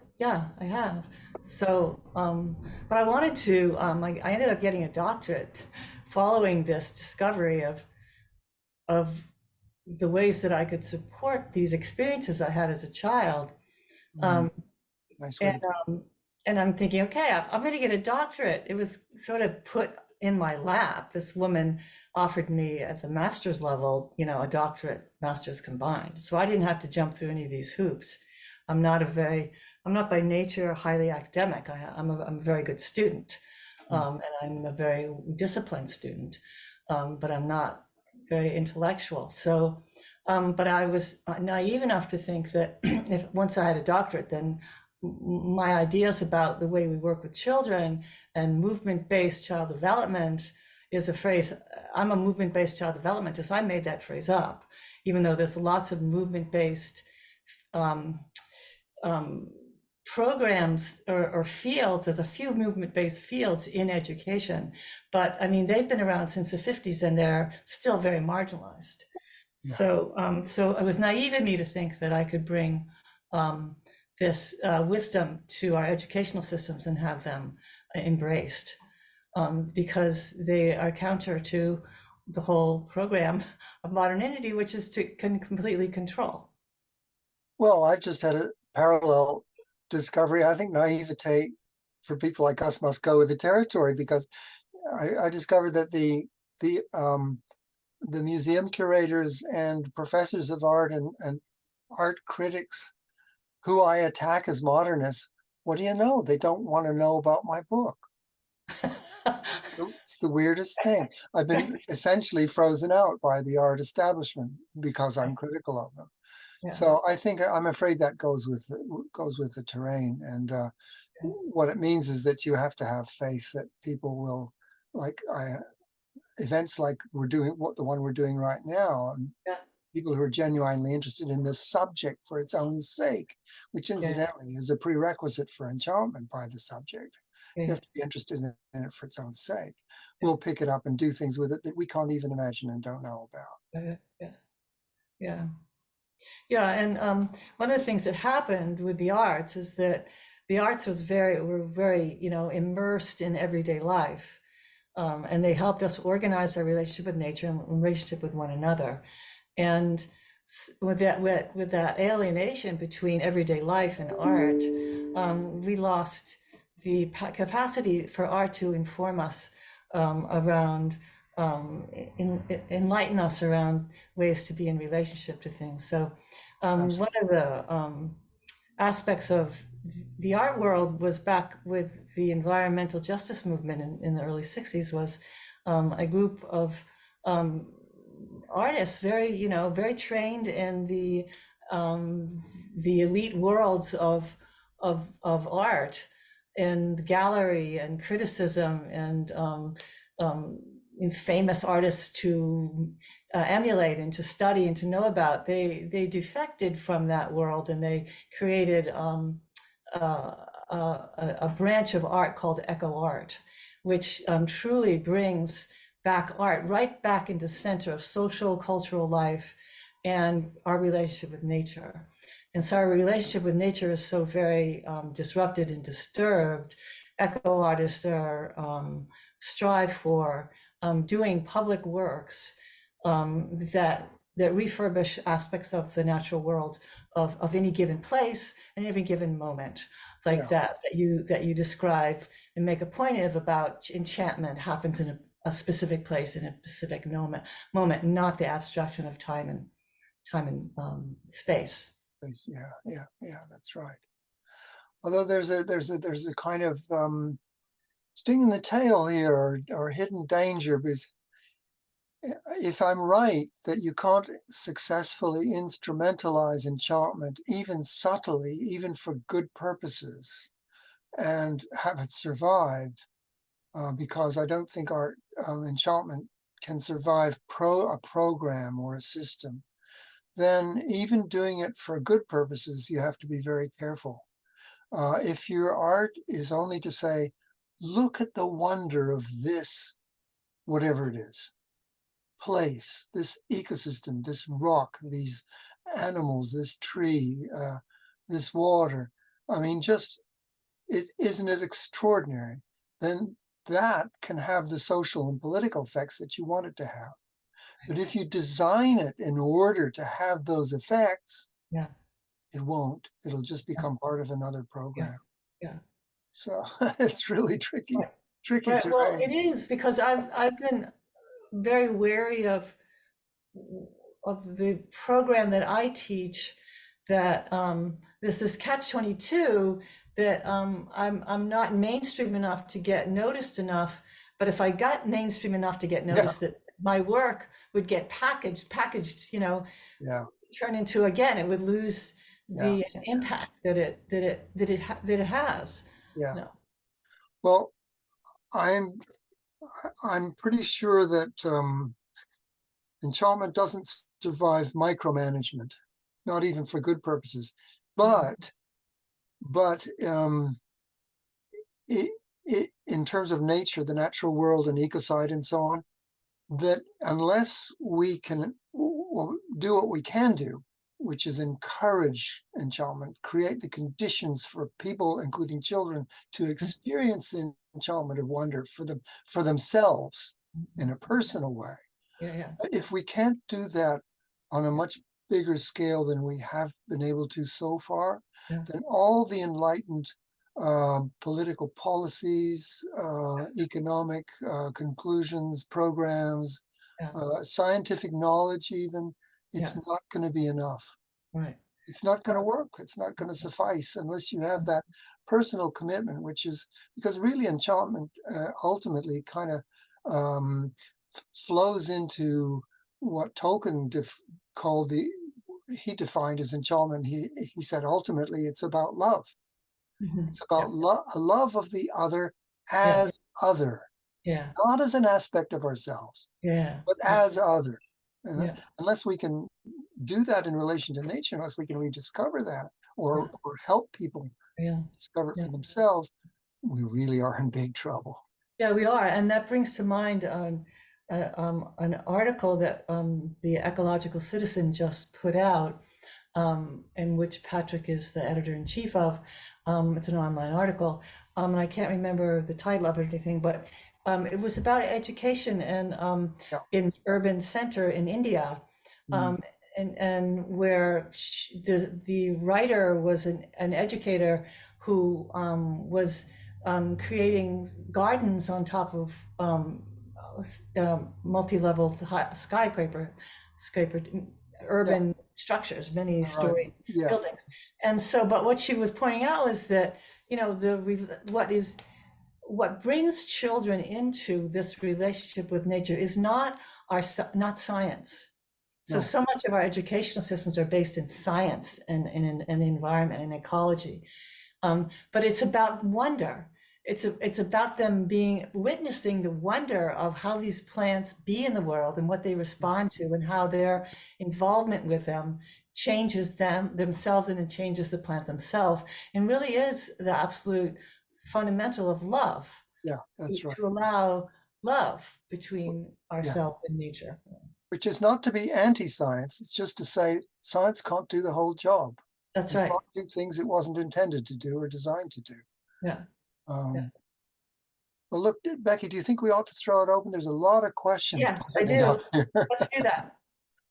I have. So, but I wanted to. I ended up getting a doctorate following this discovery of the ways that I could support these experiences I had as a child. Nice way. And I'm thinking, okay, I'm going to get a doctorate. It was sort of put in my lap. This woman offered me at the master's level, a doctorate, master's combined. So I didn't have to jump through any of these hoops. I'm not by nature highly academic. I'm a very good student, and I'm a very disciplined student, but I'm not very intellectual. So, but I was naive enough to think that if once I had a doctorate, then my ideas about the way we work with children and movement-based child development is a phrase. I'm a movement-based child developmentist. I made that phrase up, even though there's lots of movement-based programs or fields. There's a few movement-based fields in education, but I mean, they've been around since the 50s and they're still very marginalized. Yeah. So it was naive of me to think that I could bring this wisdom to our educational systems and have them embraced, because they are counter to the whole program of modernity, which is to completely control. Well, I've just had a parallel discovery. I think naivete for people like us must go with the territory, because I discovered that the museum curators and professors of art and art critics who I attack as modernists, what do you know? They don't want to know about my book. It's the weirdest thing. I've been essentially frozen out by the art establishment because I'm critical of them. Yeah. So I think, I'm afraid that goes with the terrain. And what it means is that you have to have faith that people will, events like the one we're doing right now, people who are genuinely interested in this subject for its own sake, which incidentally is a prerequisite for enchantment by the subject. You have to be interested in it for its own sake. We'll pick it up and do things with it that we can't even imagine and don't know about. Yeah. And one of the things that happened with the arts is that the arts were very, you know, immersed in everyday life. And they helped us organize our relationship with nature and relationship with one another. And with that alienation between everyday life and art, we lost the capacity for art to inform us around, enlighten us around ways to be in relationship to things. So one of the aspects of the art world was back with the environmental justice movement in the early 60s was a group of artists, very, you know, very trained in the elite worlds of art and gallery and criticism and famous artists to emulate and to study and to know about. They defected from that world and they created a branch of art called eco art, which truly brings back art right back into the center of social, cultural life and our relationship with nature. And so our relationship with nature is so very disrupted and disturbed. Eco artists are strive for doing public works that refurbish aspects of the natural world of any given place and every given moment, like that you describe and make a point of about enchantment happens in a specific place in a specific moment, not the abstraction of time and space. Yeah, that's right. Although there's a kind of sting in the tail here, or hidden danger, because if I'm right that you can't successfully instrumentalize enchantment, even subtly, even for good purposes, and have it survived, because I don't think art enchantment can survive a program or a system, then even doing it for good purposes, you have to be very careful. If your art is only to say, look at the wonder of this, whatever it is, place, this ecosystem, this rock, these animals, this tree, this water. I mean, isn't it extraordinary? Then that can have the social and political effects that you want it to have. But if you design it in order to have those effects, it won't. It'll just become part of another program. Yeah. So it's really tricky. Right. Tricky Right. terrain. Well, it is, because I've been very wary of the program that I teach, that there's this catch-22 that I'm not mainstream enough to get noticed enough, but if I got mainstream enough to get noticed, that my work would get packaged, you know, turn into, again, it would lose the impact that it has. Yeah. No. Well, I'm pretty sure that enchantment doesn't survive micromanagement, not even for good purposes. But in terms of nature, the natural world and ecocide and so on, that unless we can do what we can do, which is encourage enchantment, create the conditions for people, including children, to experience enchantment of wonder for themselves in a personal way. If we can't do that on a much bigger scale than we have been able to so far, then all the enlightened political policies, economic conclusions, programs, scientific knowledge even, it's not going to be enough. Right. It's not going to work. It's not going to suffice unless you have that personal commitment, which is, because really enchantment ultimately kind of flows into what Tolkien he defined as enchantment. He said ultimately it's about love. It's about a love of the other as other, not as an aspect of ourselves, but as other. And unless we can do that in relation to nature, unless we can rediscover that or help people discover it for themselves, we really are in big trouble. Yeah, we are. And that brings to mind an article that the Ecological Citizen just put out, in which Patrick is the editor-in-chief of, It's an online article, and I can't remember the title of it or anything, but it was about education and Yeah. in urban center in India, Mm. and where the writer was an educator who was creating gardens on top of multi-level skyscraper urban structures, many Right. story Yeah. buildings. And so, but what she was pointing out was that, you know, what brings children into this relationship with nature is not not science. So No. so much of our educational systems are based in science and in environment and ecology, but it's about wonder. It's about them witnessing the wonder of how these plants be in the world and what they respond to, and how their involvement with them changes themselves, and it changes the plant themselves, and really is the absolute fundamental of love. Yeah, that's right. To allow love between Yeah. ourselves and nature. Which is not to be anti-science. It's just to say science can't do the whole job. That's It right. can't do things it wasn't intended to do or designed to do. Yeah. Yeah. Well, look, Becky, do you think we ought to throw it open? There's a lot of questions. Yeah, I piling do. up here. Let's do that.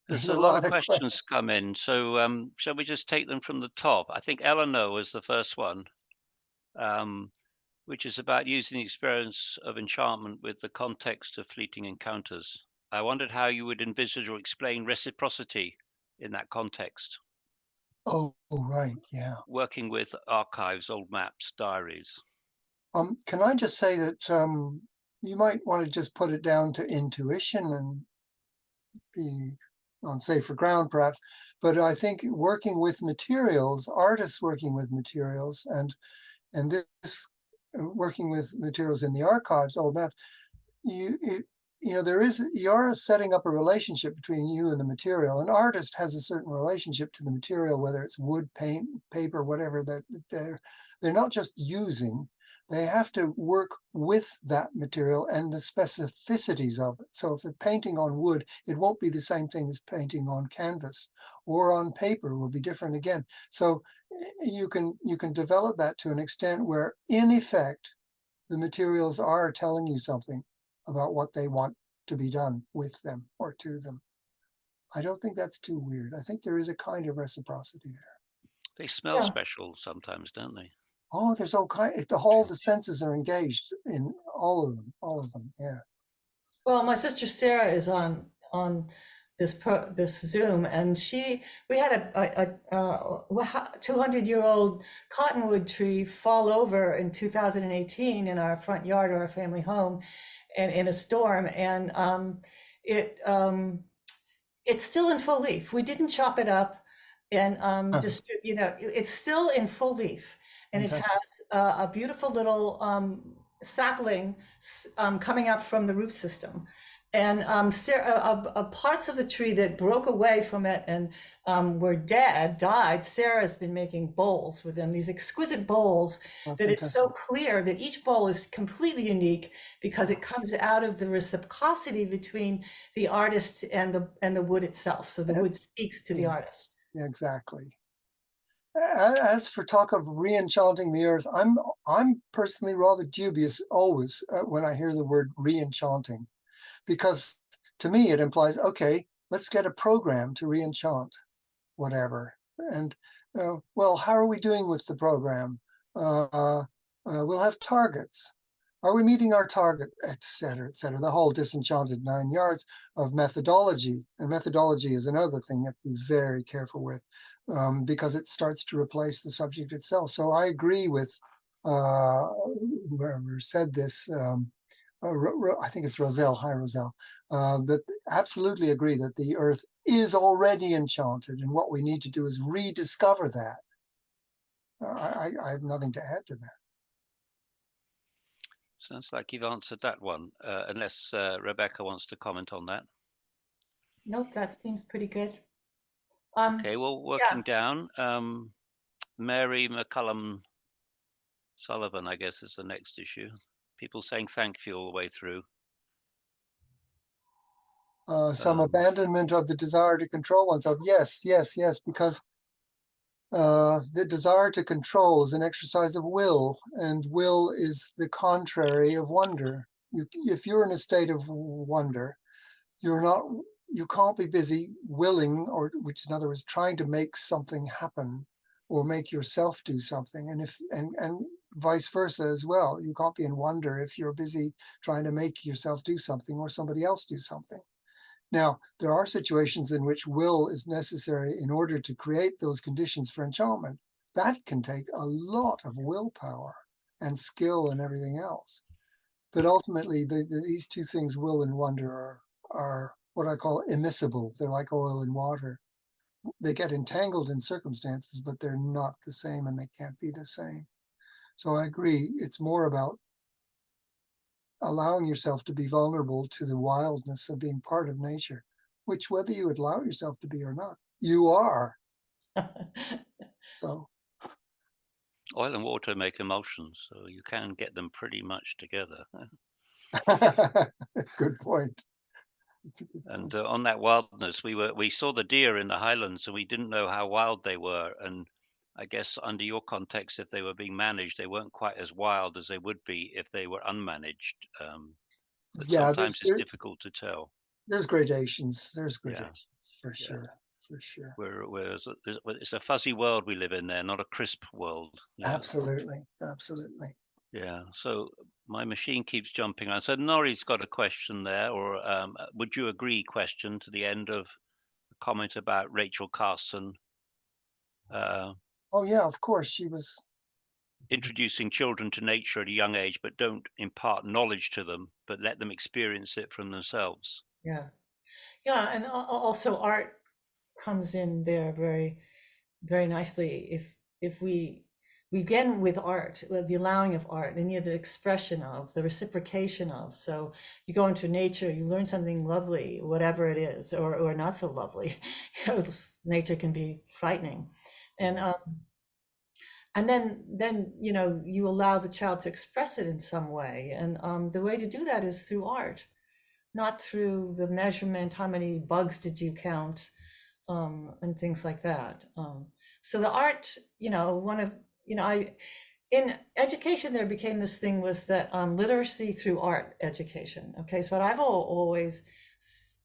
There's a lot of questions come in, so shall we just take them from the top? I think Eleanor was the first one, which is about using the experience of enchantment with the context of fleeting encounters. I wondered how you would envisage or explain reciprocity in that context, Oh, right, yeah. working with archives, old maps, diaries. Can I just say that you might want to just put it down to intuition and be on safer ground, perhaps. But I think working with materials, artists working with materials, and this working with materials in the archives, old maps, you know, you're setting up a relationship between you and the material. An artist has a certain relationship to the material, whether it's wood, paint, paper, whatever, that they're not just using. They have to work with that material and the specificities of it. So if they're painting on wood, it won't be the same thing as painting on canvas, or on paper will be different again. So you can develop that to an extent where, in effect, the materials are telling you something about what they want to be done with them or to them. I don't think that's too weird. I think there is a kind of reciprocity there. They smell special sometimes, don't they? Oh, there's all the senses are engaged in all of them. Yeah. Well, my sister Sarah is on this Zoom, and we had a 200-year-old cottonwood tree fall over in 2018 in our front yard of our family home, and in a storm, and it's still in full leaf. We didn't chop it up, and just, you know, it's still in full leaf, and Fantastic. it has a beautiful little sapling coming up from the root system. And parts of the tree that broke away from it and were died, Sarah's been making bowls with them, these exquisite bowls that it's so clear that each bowl is completely unique because it comes out of the reciprocity between the artist and the wood itself. So the wood speaks to the artist. Yeah, exactly. As for talk of re-enchanting the earth, I'm personally rather dubious always when I hear the word re-enchanting, because to me it implies, okay, let's get a program to re-enchant whatever. And well, how are we doing with the program? We'll have targets. Are we meeting our target, et cetera, the whole disenchanted 9 yards of methodology. And methodology is another thing you have to be very careful with, because it starts to replace the subject itself. So I agree with whoever said this, I think it's Roselle, hi Roselle, that absolutely agree that the earth is already enchanted, and what we need to do is rediscover that. I have nothing to add to that. Sounds like you've answered that one, unless Rebecca wants to comment on that. Nope, that seems pretty good. Okay, well, working down, Mary McCullum Sullivan, I guess, is the next issue. People saying thank you all the way through. Some abandonment of the desire to control oneself. Yes, because The desire to control is an exercise of will, and will is the contrary of wonder. If you're in a state of wonder, you can't be busy willing, or which in other words, trying to make something happen or make yourself do something. And vice versa as well. You can't be in wonder if you're busy trying to make yourself do something or somebody else do something. Now, there are situations in which will is necessary in order to create those conditions for enchantment. That can take a lot of willpower and skill and everything else. But ultimately, these two things, will and wonder, are what I call immiscible. They're like oil and water. They get entangled in circumstances, but they're not the same, and they can't be the same. So I agree. It's more about allowing yourself to be vulnerable to the wildness of being part of nature, which whether you would allow yourself to be or not, you are. So Oil and water make emulsions, so you can get them pretty much together. good point. It's a good And point. on that wildness, we saw the deer in the highlands, and we didn't know how wild they were. And I guess under your context, if they were being managed, they weren't quite as wild as they would be if they were unmanaged. But Yeah, sometimes it's difficult to tell. there's gradations. There's Yeah, gradations for yeah. sure. For sure. Whereas it's a fuzzy world we live in there, not a crisp world. Yeah. Absolutely. Absolutely. Yeah. So my machine keeps jumping around. So Nori's got a question there, or would you agree question to the end of a comment about Rachel Carson Oh yeah, of course. She was. introducing children to nature at a young age, but don't impart knowledge to them, but let them experience it from themselves. Yeah. Yeah. And also art comes in there very, very nicely. If we begin with art, the allowing of art, and the expression of, the reciprocation of. So you go into nature, you learn something lovely, whatever it is, or not so lovely. You know, nature can be frightening, and then you allow the child to express it in some way, and the way to do that is through art, not through the measurement. How many bugs did you count? And things like that. So the art, one of, in education, there became this thing was that literacy through art education. Okay, so what I've always,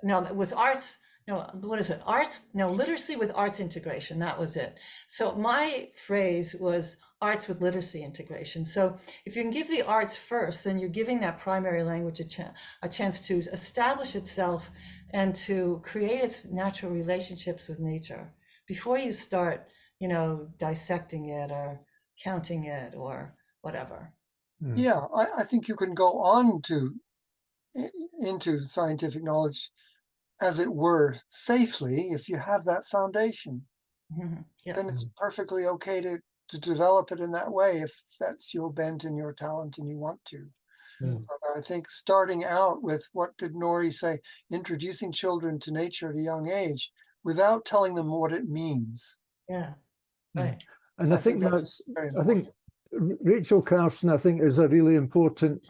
no, with arts, no, what is it? Arts, no, literacy with arts integration. That was it. So my phrase was arts with literacy integration. So if you can give the arts first, then you're giving that primary language a chance to establish itself and to create its natural relationships with nature before you start, dissecting it or counting it or whatever. Yeah, I think you can go on into scientific knowledge, as it were, safely if you have that foundation. Yeah. Then it's perfectly okay to develop it in that way if that's your bent and your talent and you want to. But I think starting out with, what did Nori say, introducing children to nature at a young age without telling them what it means. Yeah. Right. And I think that's very I think important. Rachel Carson, I think, is a really important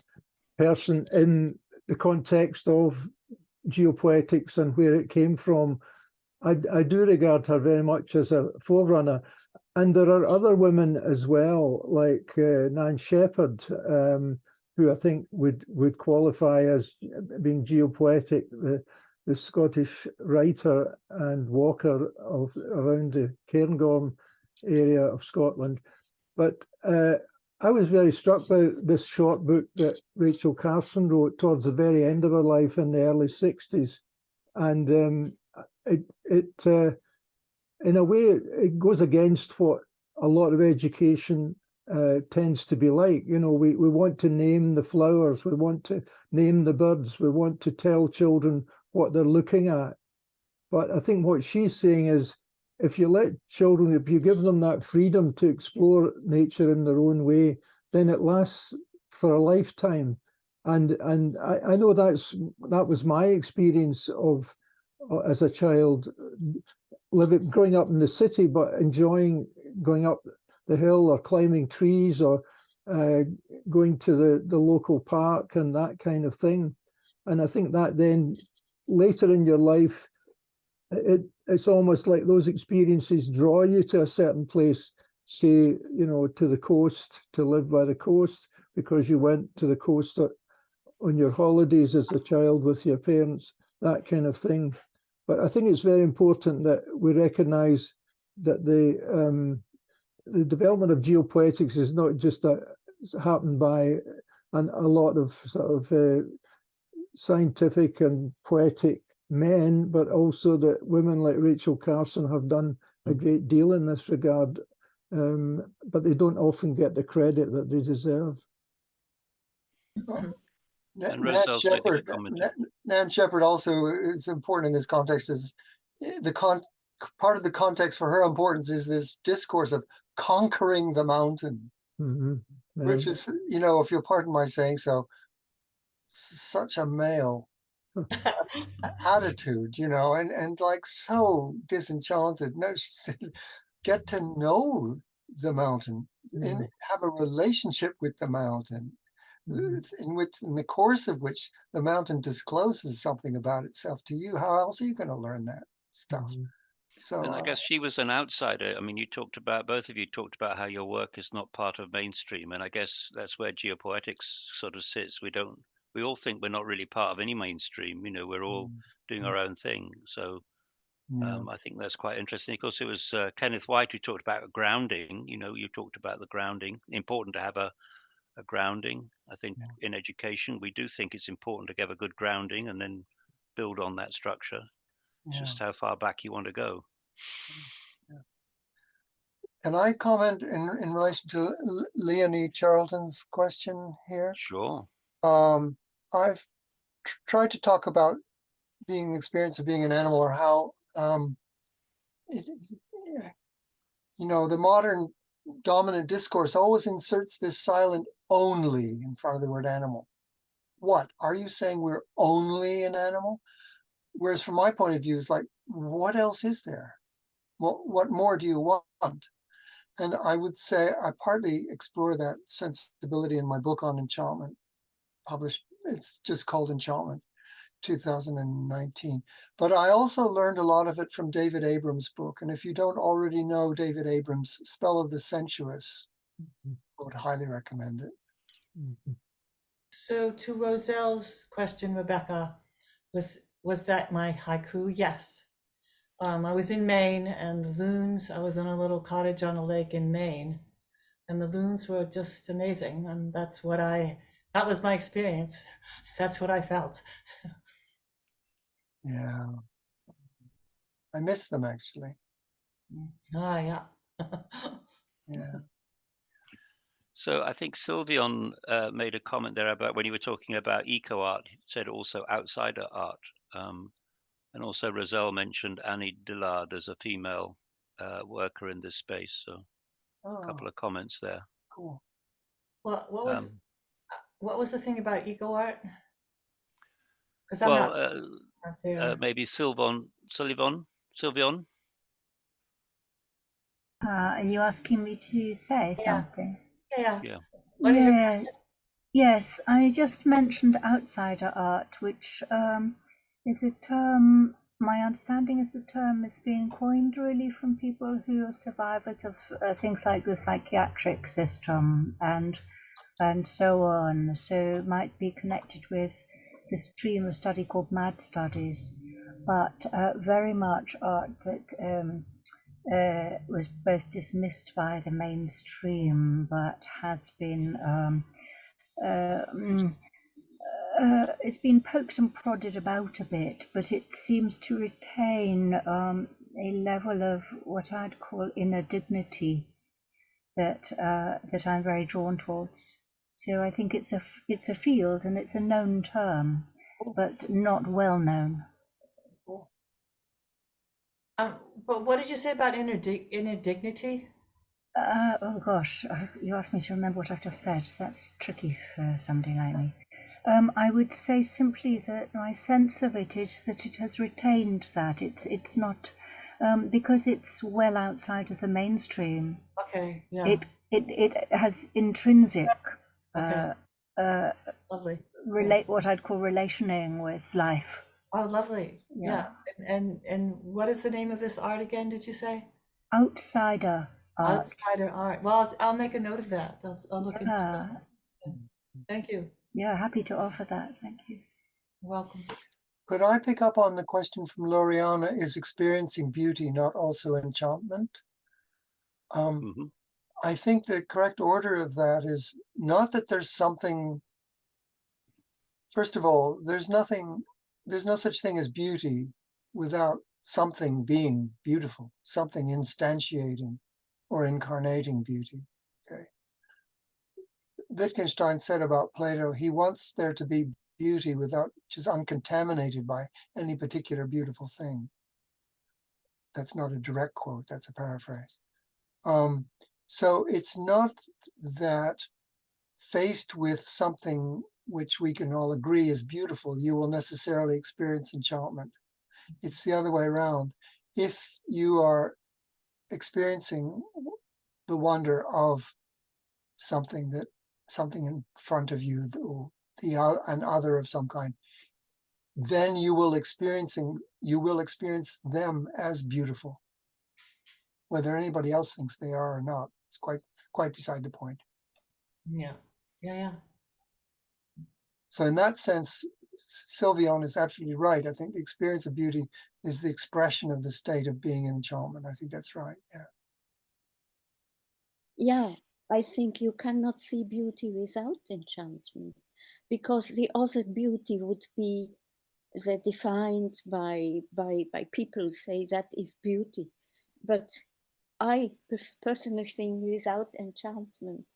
person in the context of geopoetics and where it came from. I do regard her very much as a forerunner. And there are other women as well, like Nan Shepherd, who I think would qualify as being geopoetic, the Scottish writer and walker around the Cairngorm area of Scotland. But I was very struck by this short book that Rachel Carson wrote towards the very end of her life in the early 60s. And it in a way, it goes against what a lot of education tends to be like. We want to name the flowers, we want to name the birds, we want to tell children what they're looking at. But I think what she's saying is, if you let children, if you give them that freedom to explore nature in their own way, then it lasts for a lifetime. And I know that was my experience of as a child, growing up in the city, but enjoying going up the hill or climbing trees or going to the local park and that kind of thing. And I think that then later in your life it's almost like those experiences draw you to a certain place, say, you know, to the coast, to live by the coast, because you went to the coast on your holidays as a child with your parents, that kind of thing. But I think it's very important that we recognize that the development of geopoetics is not just happened by a lot of sort of scientific and poetic men, but also that women like Rachel Carson have done a great deal in this regard, but they don't often get the credit that they deserve. And Roselle's making a comment. Nan Shepherd also is important in this context. Is part of the context for her importance is this discourse of conquering the mountain, which is, you know, if you'll pardon my saying so, such a male attitude, you know, and like so disenchanted. No, she said, get to know the mountain and have a relationship with the mountain, in the course of which the mountain discloses something about itself to you. How else are you going to learn that stuff? So, and I guess she was an outsider. I mean, both of you talked about how your work is not part of mainstream, and I guess that's where geopoetics sort of sits. We all think we're not really part of any mainstream. You know, we're all doing our own thing. So I think that's quite interesting. Of course, it was Kenneth White who talked about grounding. You know, you talked about the grounding. Important to have a grounding. I think in education, we do think it's important to have a good grounding and then build on that structure. It's just how far back you want to go. Can I comment in relation to Leonie Charlton's question here? Sure. I've tried to talk about the experience of being an animal, or how, you know, the modern dominant discourse always inserts this silent only in front of the word animal. What, are you saying we're only an animal? Whereas from my point of view, it's like, what else is there? What more do you want? And I would say I partly explore that sensibility in my book on enchantment, published, it's just called Enchantment, 2019. But I also learned a lot of it from David Abrams' book. And if you don't already know David Abrams' Spell of the Sensuous, I would highly recommend it. So to Roselle's question, Rebecca, was that my haiku? Yes. I was in Maine, and the loons, I was in a little cottage on a lake in Maine, and the loons were just amazing. And that was my experience. That's what I felt. Yeah. I miss them, actually. Yeah. Yeah. So I think Sylvion made a comment there about when you were talking about eco art, he said also outsider art. And also Roselle mentioned Annie Dillard as a female worker in this space. So a couple of comments there. Cool. Well, what was the thing about eco art? Because I'm not there. Maybe Sylvion. Are you asking me to say something? Yeah. Yes, I just mentioned outsider art, which is a term, my understanding is the term is being coined really from people who are survivors of things like the psychiatric system and so on. So it might be connected with the stream of study called Mad Studies, but very much art that was both dismissed by the mainstream, but has been it's been poked and prodded about a bit, but it seems to retain a level of what I'd call inner dignity that I'm very drawn towards. So I think it's a field, and it's a known term, but not well known. But what did you say about inner dignity? Oh gosh, you asked me to remember what I've just said. That's tricky for somebody like me. I would say simply that my sense of it is that it has retained that. It's not because it's well outside of the mainstream. Okay, yeah. It has intrinsic Lovely. what I'd call relationing with life Oh, lovely. Yeah. Yeah. And what is the name of this art again, did you say? Outsider art. Outsider art. Well, I'll make a note of that. I'll look into Yeah, that. Thank you. yeah, happy to offer that. Thank you. You're welcome. Could I pick up on the question from Loriana, is experiencing beauty not also enchantment? Mhm. I think the correct order of that is not that there's something, first of all, there's no such thing as beauty without something being beautiful, something instantiating or incarnating beauty. Okay. Wittgenstein said about Plato, he wants there to be beauty which is uncontaminated by any particular beautiful thing. That's not a direct quote, that's a paraphrase. So it's not that faced with something which we can all agree is beautiful, you will necessarily experience enchantment. It's the other way around. If you are experiencing the wonder of something in front of you, an other of some kind, then you will experience them as beautiful. Whether anybody else thinks they are or not, it's quite beside the point. Yeah. So in that sense, Sylviane is absolutely right. I think the experience of beauty is the expression of the state of being in enchantment. I think that's right. Yeah. Yeah, I think you cannot see beauty without enchantment, because the other beauty would be defined by people say that is beauty. But I personally think without enchantment,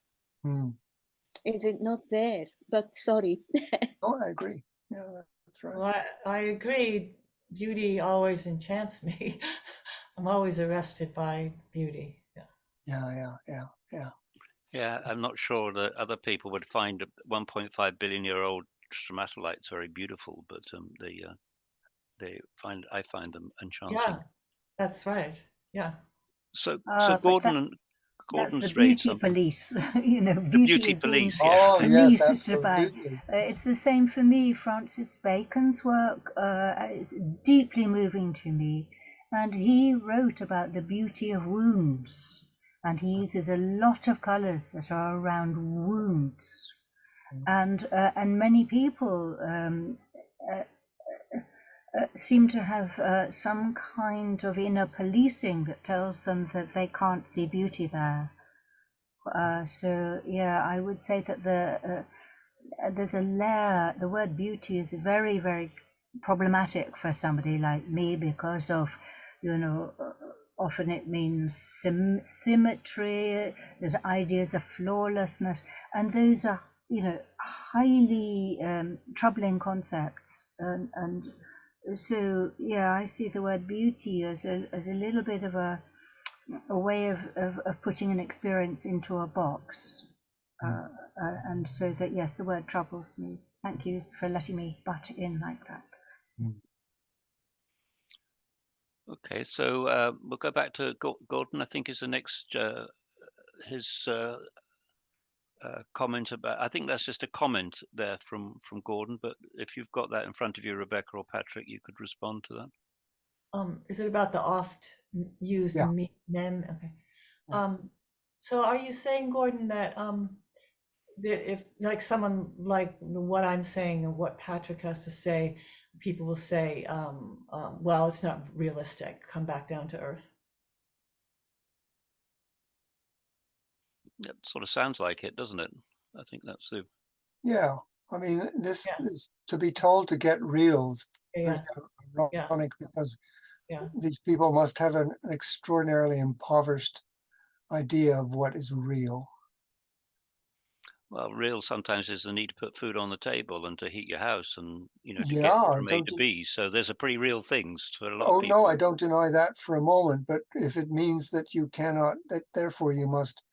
is it not there? But sorry. Oh, I agree. Yeah, that's right. Well, I agree. Beauty always enchants me. I'm always arrested by beauty. Yeah. Yeah, I'm not sure that other people would find 1.5 billion year old stromatolites very beautiful, but I find them enchanting. Yeah, that's right. Yeah. So But that's the Gordon's raised beauty something. police. You know, The beauty beauty is being police, yeah. Oh, yes, policed by. absolutely. It's the same for me. Francis Bacon's work is deeply moving to me, and he wrote about the beauty of wounds, and he uses a lot of colours that are around wounds, and many people seem to have some kind of inner policing that tells them that they can't see beauty there. So yeah, I would say that there's a layer. The word beauty is very, very problematic for somebody like me because of, often it means symmetry. There's ideas of flawlessness, and those are, highly troubling concepts. And so yeah, I see the word beauty as a little bit of a way of putting an experience into a box. And so that, yes, the word troubles me. Thank you for letting me butt in like that. Okay, so we'll go back to Gordon. I think is the next his comment about. I think that's just a comment there from Gordon. But if you've got that in front of you, Rebecca or Patrick, you could respond to that. Is it about the oft used Yeah. mem? Okay. Yeah. So are you saying, Gordon, that that if like someone like what I'm saying and what Patrick has to say, people will say, well, it's not realistic. Come back down to earth. It sort of sounds like it, doesn't it? I think that's the. Yeah. I mean, this Yeah. is to be told to get real is Yeah. pretty ironic because Yeah. these people must have an extraordinarily impoverished idea of what is real. Well, real sometimes is the need to put food on the table and to heat your house and, to get Yeah, from A to B. So there's a pretty real things for a lot oh of people. no, I don't deny that for a moment, but if it means that you cannot, that therefore you must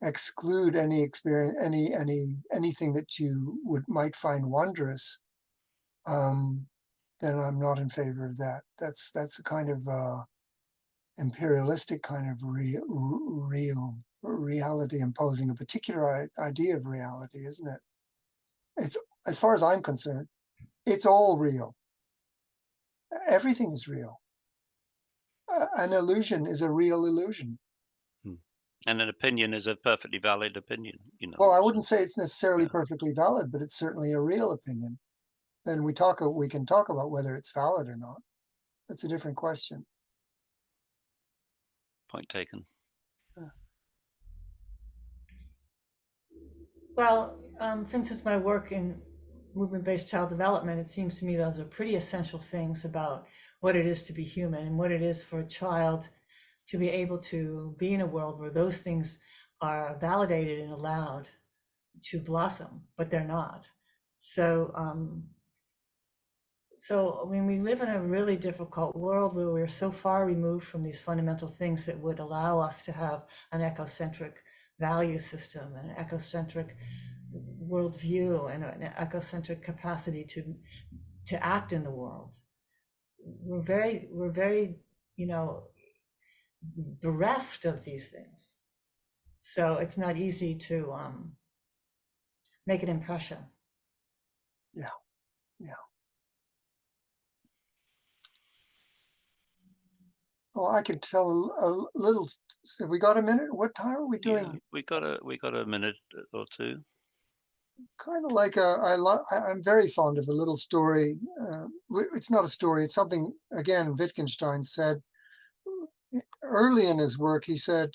exclude any experience, anything that you might find wondrous, then I'm not in favor of that. That's a kind of imperialistic kind of reality imposing a particular idea of reality, isn't it? It's, as far as I'm concerned, it's all real. Everything is real. An illusion is a real illusion. And an opinion is a perfectly valid opinion, you know. Well, I wouldn't say it's necessarily Yeah. perfectly valid, but it's certainly a real opinion. Then we can talk about whether it's valid or not. That's a different question. Point taken. Well, for instance, my work in movement-based child development, it seems to me those are pretty essential things about what it is to be human and what it is for a child to be able to be in a world where those things are validated and allowed to blossom, but they're not. So, I mean, we live in a really difficult world where we're so far removed from these fundamental things that would allow us to have an ecocentric value system and an ecocentric worldview and an ecocentric capacity to act in the world. We're very, you know, bereft of these things. So it's not easy to make an impression. Yeah. Oh, I can tell a little. Have we got a minute? What time are we doing? Yeah, we got a minute or two. Kind of like I'm very fond of a little story. It's not a story. It's something, again, Wittgenstein said early in his work. He said,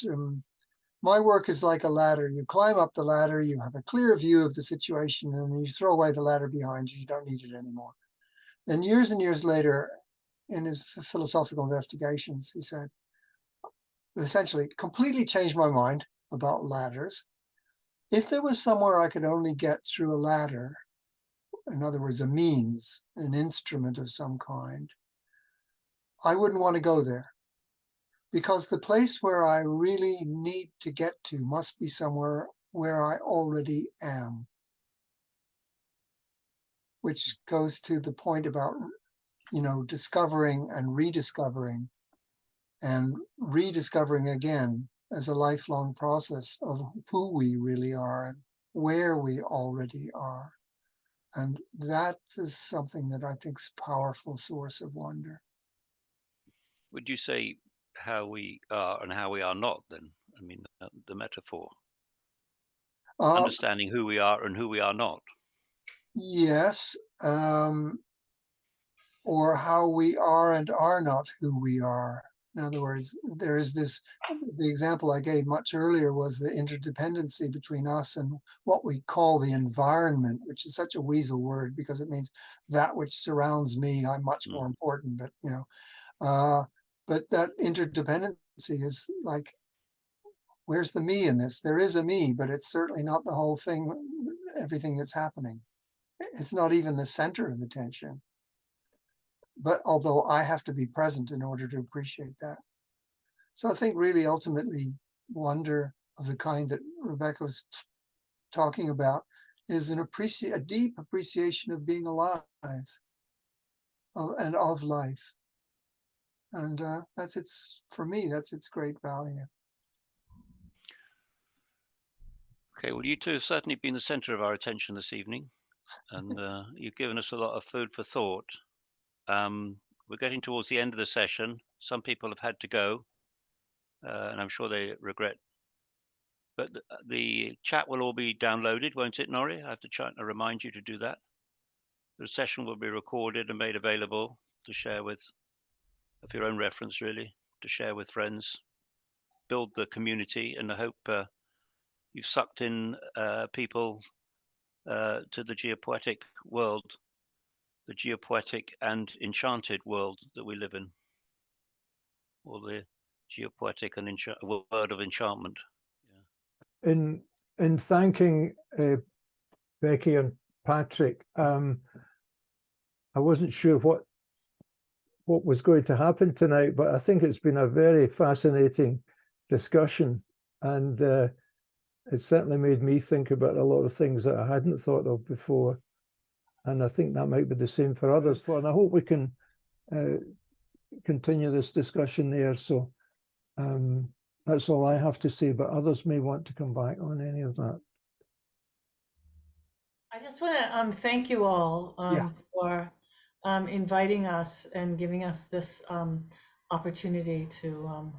my work is like a ladder. You climb up the ladder, you have a clear view of the situation, and then you throw away the ladder behind you. You don't need it anymore. Then years and years later, in his philosophical investigations, he said, essentially, completely changed my mind about ladders. If there was somewhere I could only get through a ladder, in other words, a means, an instrument of some kind, I wouldn't want to go there. Because the place where I really need to get to must be somewhere where I already am. Which goes to the point about, you know, discovering and rediscovering again as a lifelong process of who we really are and where we already are. And that is something that I think is a powerful source of wonder. Would you say how we are and how we are not then? I mean, the metaphor. Understanding who we are and who we are not. Yes. Or how we are and are not who we are. In other words, there is this, the example I gave much earlier was the interdependency between us and what we call the environment, which is such a weasel word because it means that which surrounds me. I'm much more important, but you know, but that interdependency is like, where's the me in this? There is a me, but it's certainly not the whole thing, everything that's happening. It's not even the center of attention. But although I have to be present in order to appreciate that. So I think really ultimately wonder of the kind that Rebecca was talking about is a deep appreciation of being alive and of life. And for me, that's its great value. Okay, well, you two have certainly been the center of our attention this evening, and you've given us a lot of food for thought. We're getting towards the end of the session. Some people have had to go, and I'm sure they regret. But the chat will all be downloaded, won't it, Nori? I have to remind you to do that. The session will be recorded and made available to share with, for your own reference, really, to share with friends, build the community, and I hope you've sucked in people to the geopoetic world, the geopoetic and enchanted world that we live in, or the geopoetic and word of enchantment. Yeah. In thanking Becky and Patrick, I wasn't sure what was going to happen tonight, but I think it's been a very fascinating discussion, and it certainly made me think about a lot of things that I hadn't thought of before. And I think that might be the same for others. And I hope we can continue this discussion there. So that's all I have to say, but others may want to come back on any of that. I just want to thank you all for inviting us and giving us this opportunity to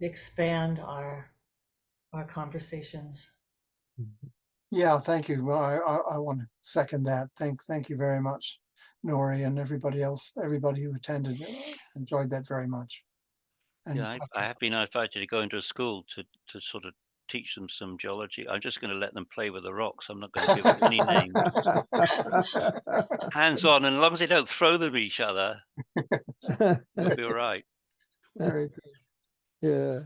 expand our conversations. Yeah, thank you. Well, I want to second that. Thank you very much, Nori, and everybody else, everybody who attended. Enjoyed that very much. And Yeah, I have been invited to go into a school to sort of teach them some geology. I'm just going to let them play with the rocks. I'm not going to give them any names. Hands on, and as long as they don't throw them at each other, they'll be all right. very good. Yeah.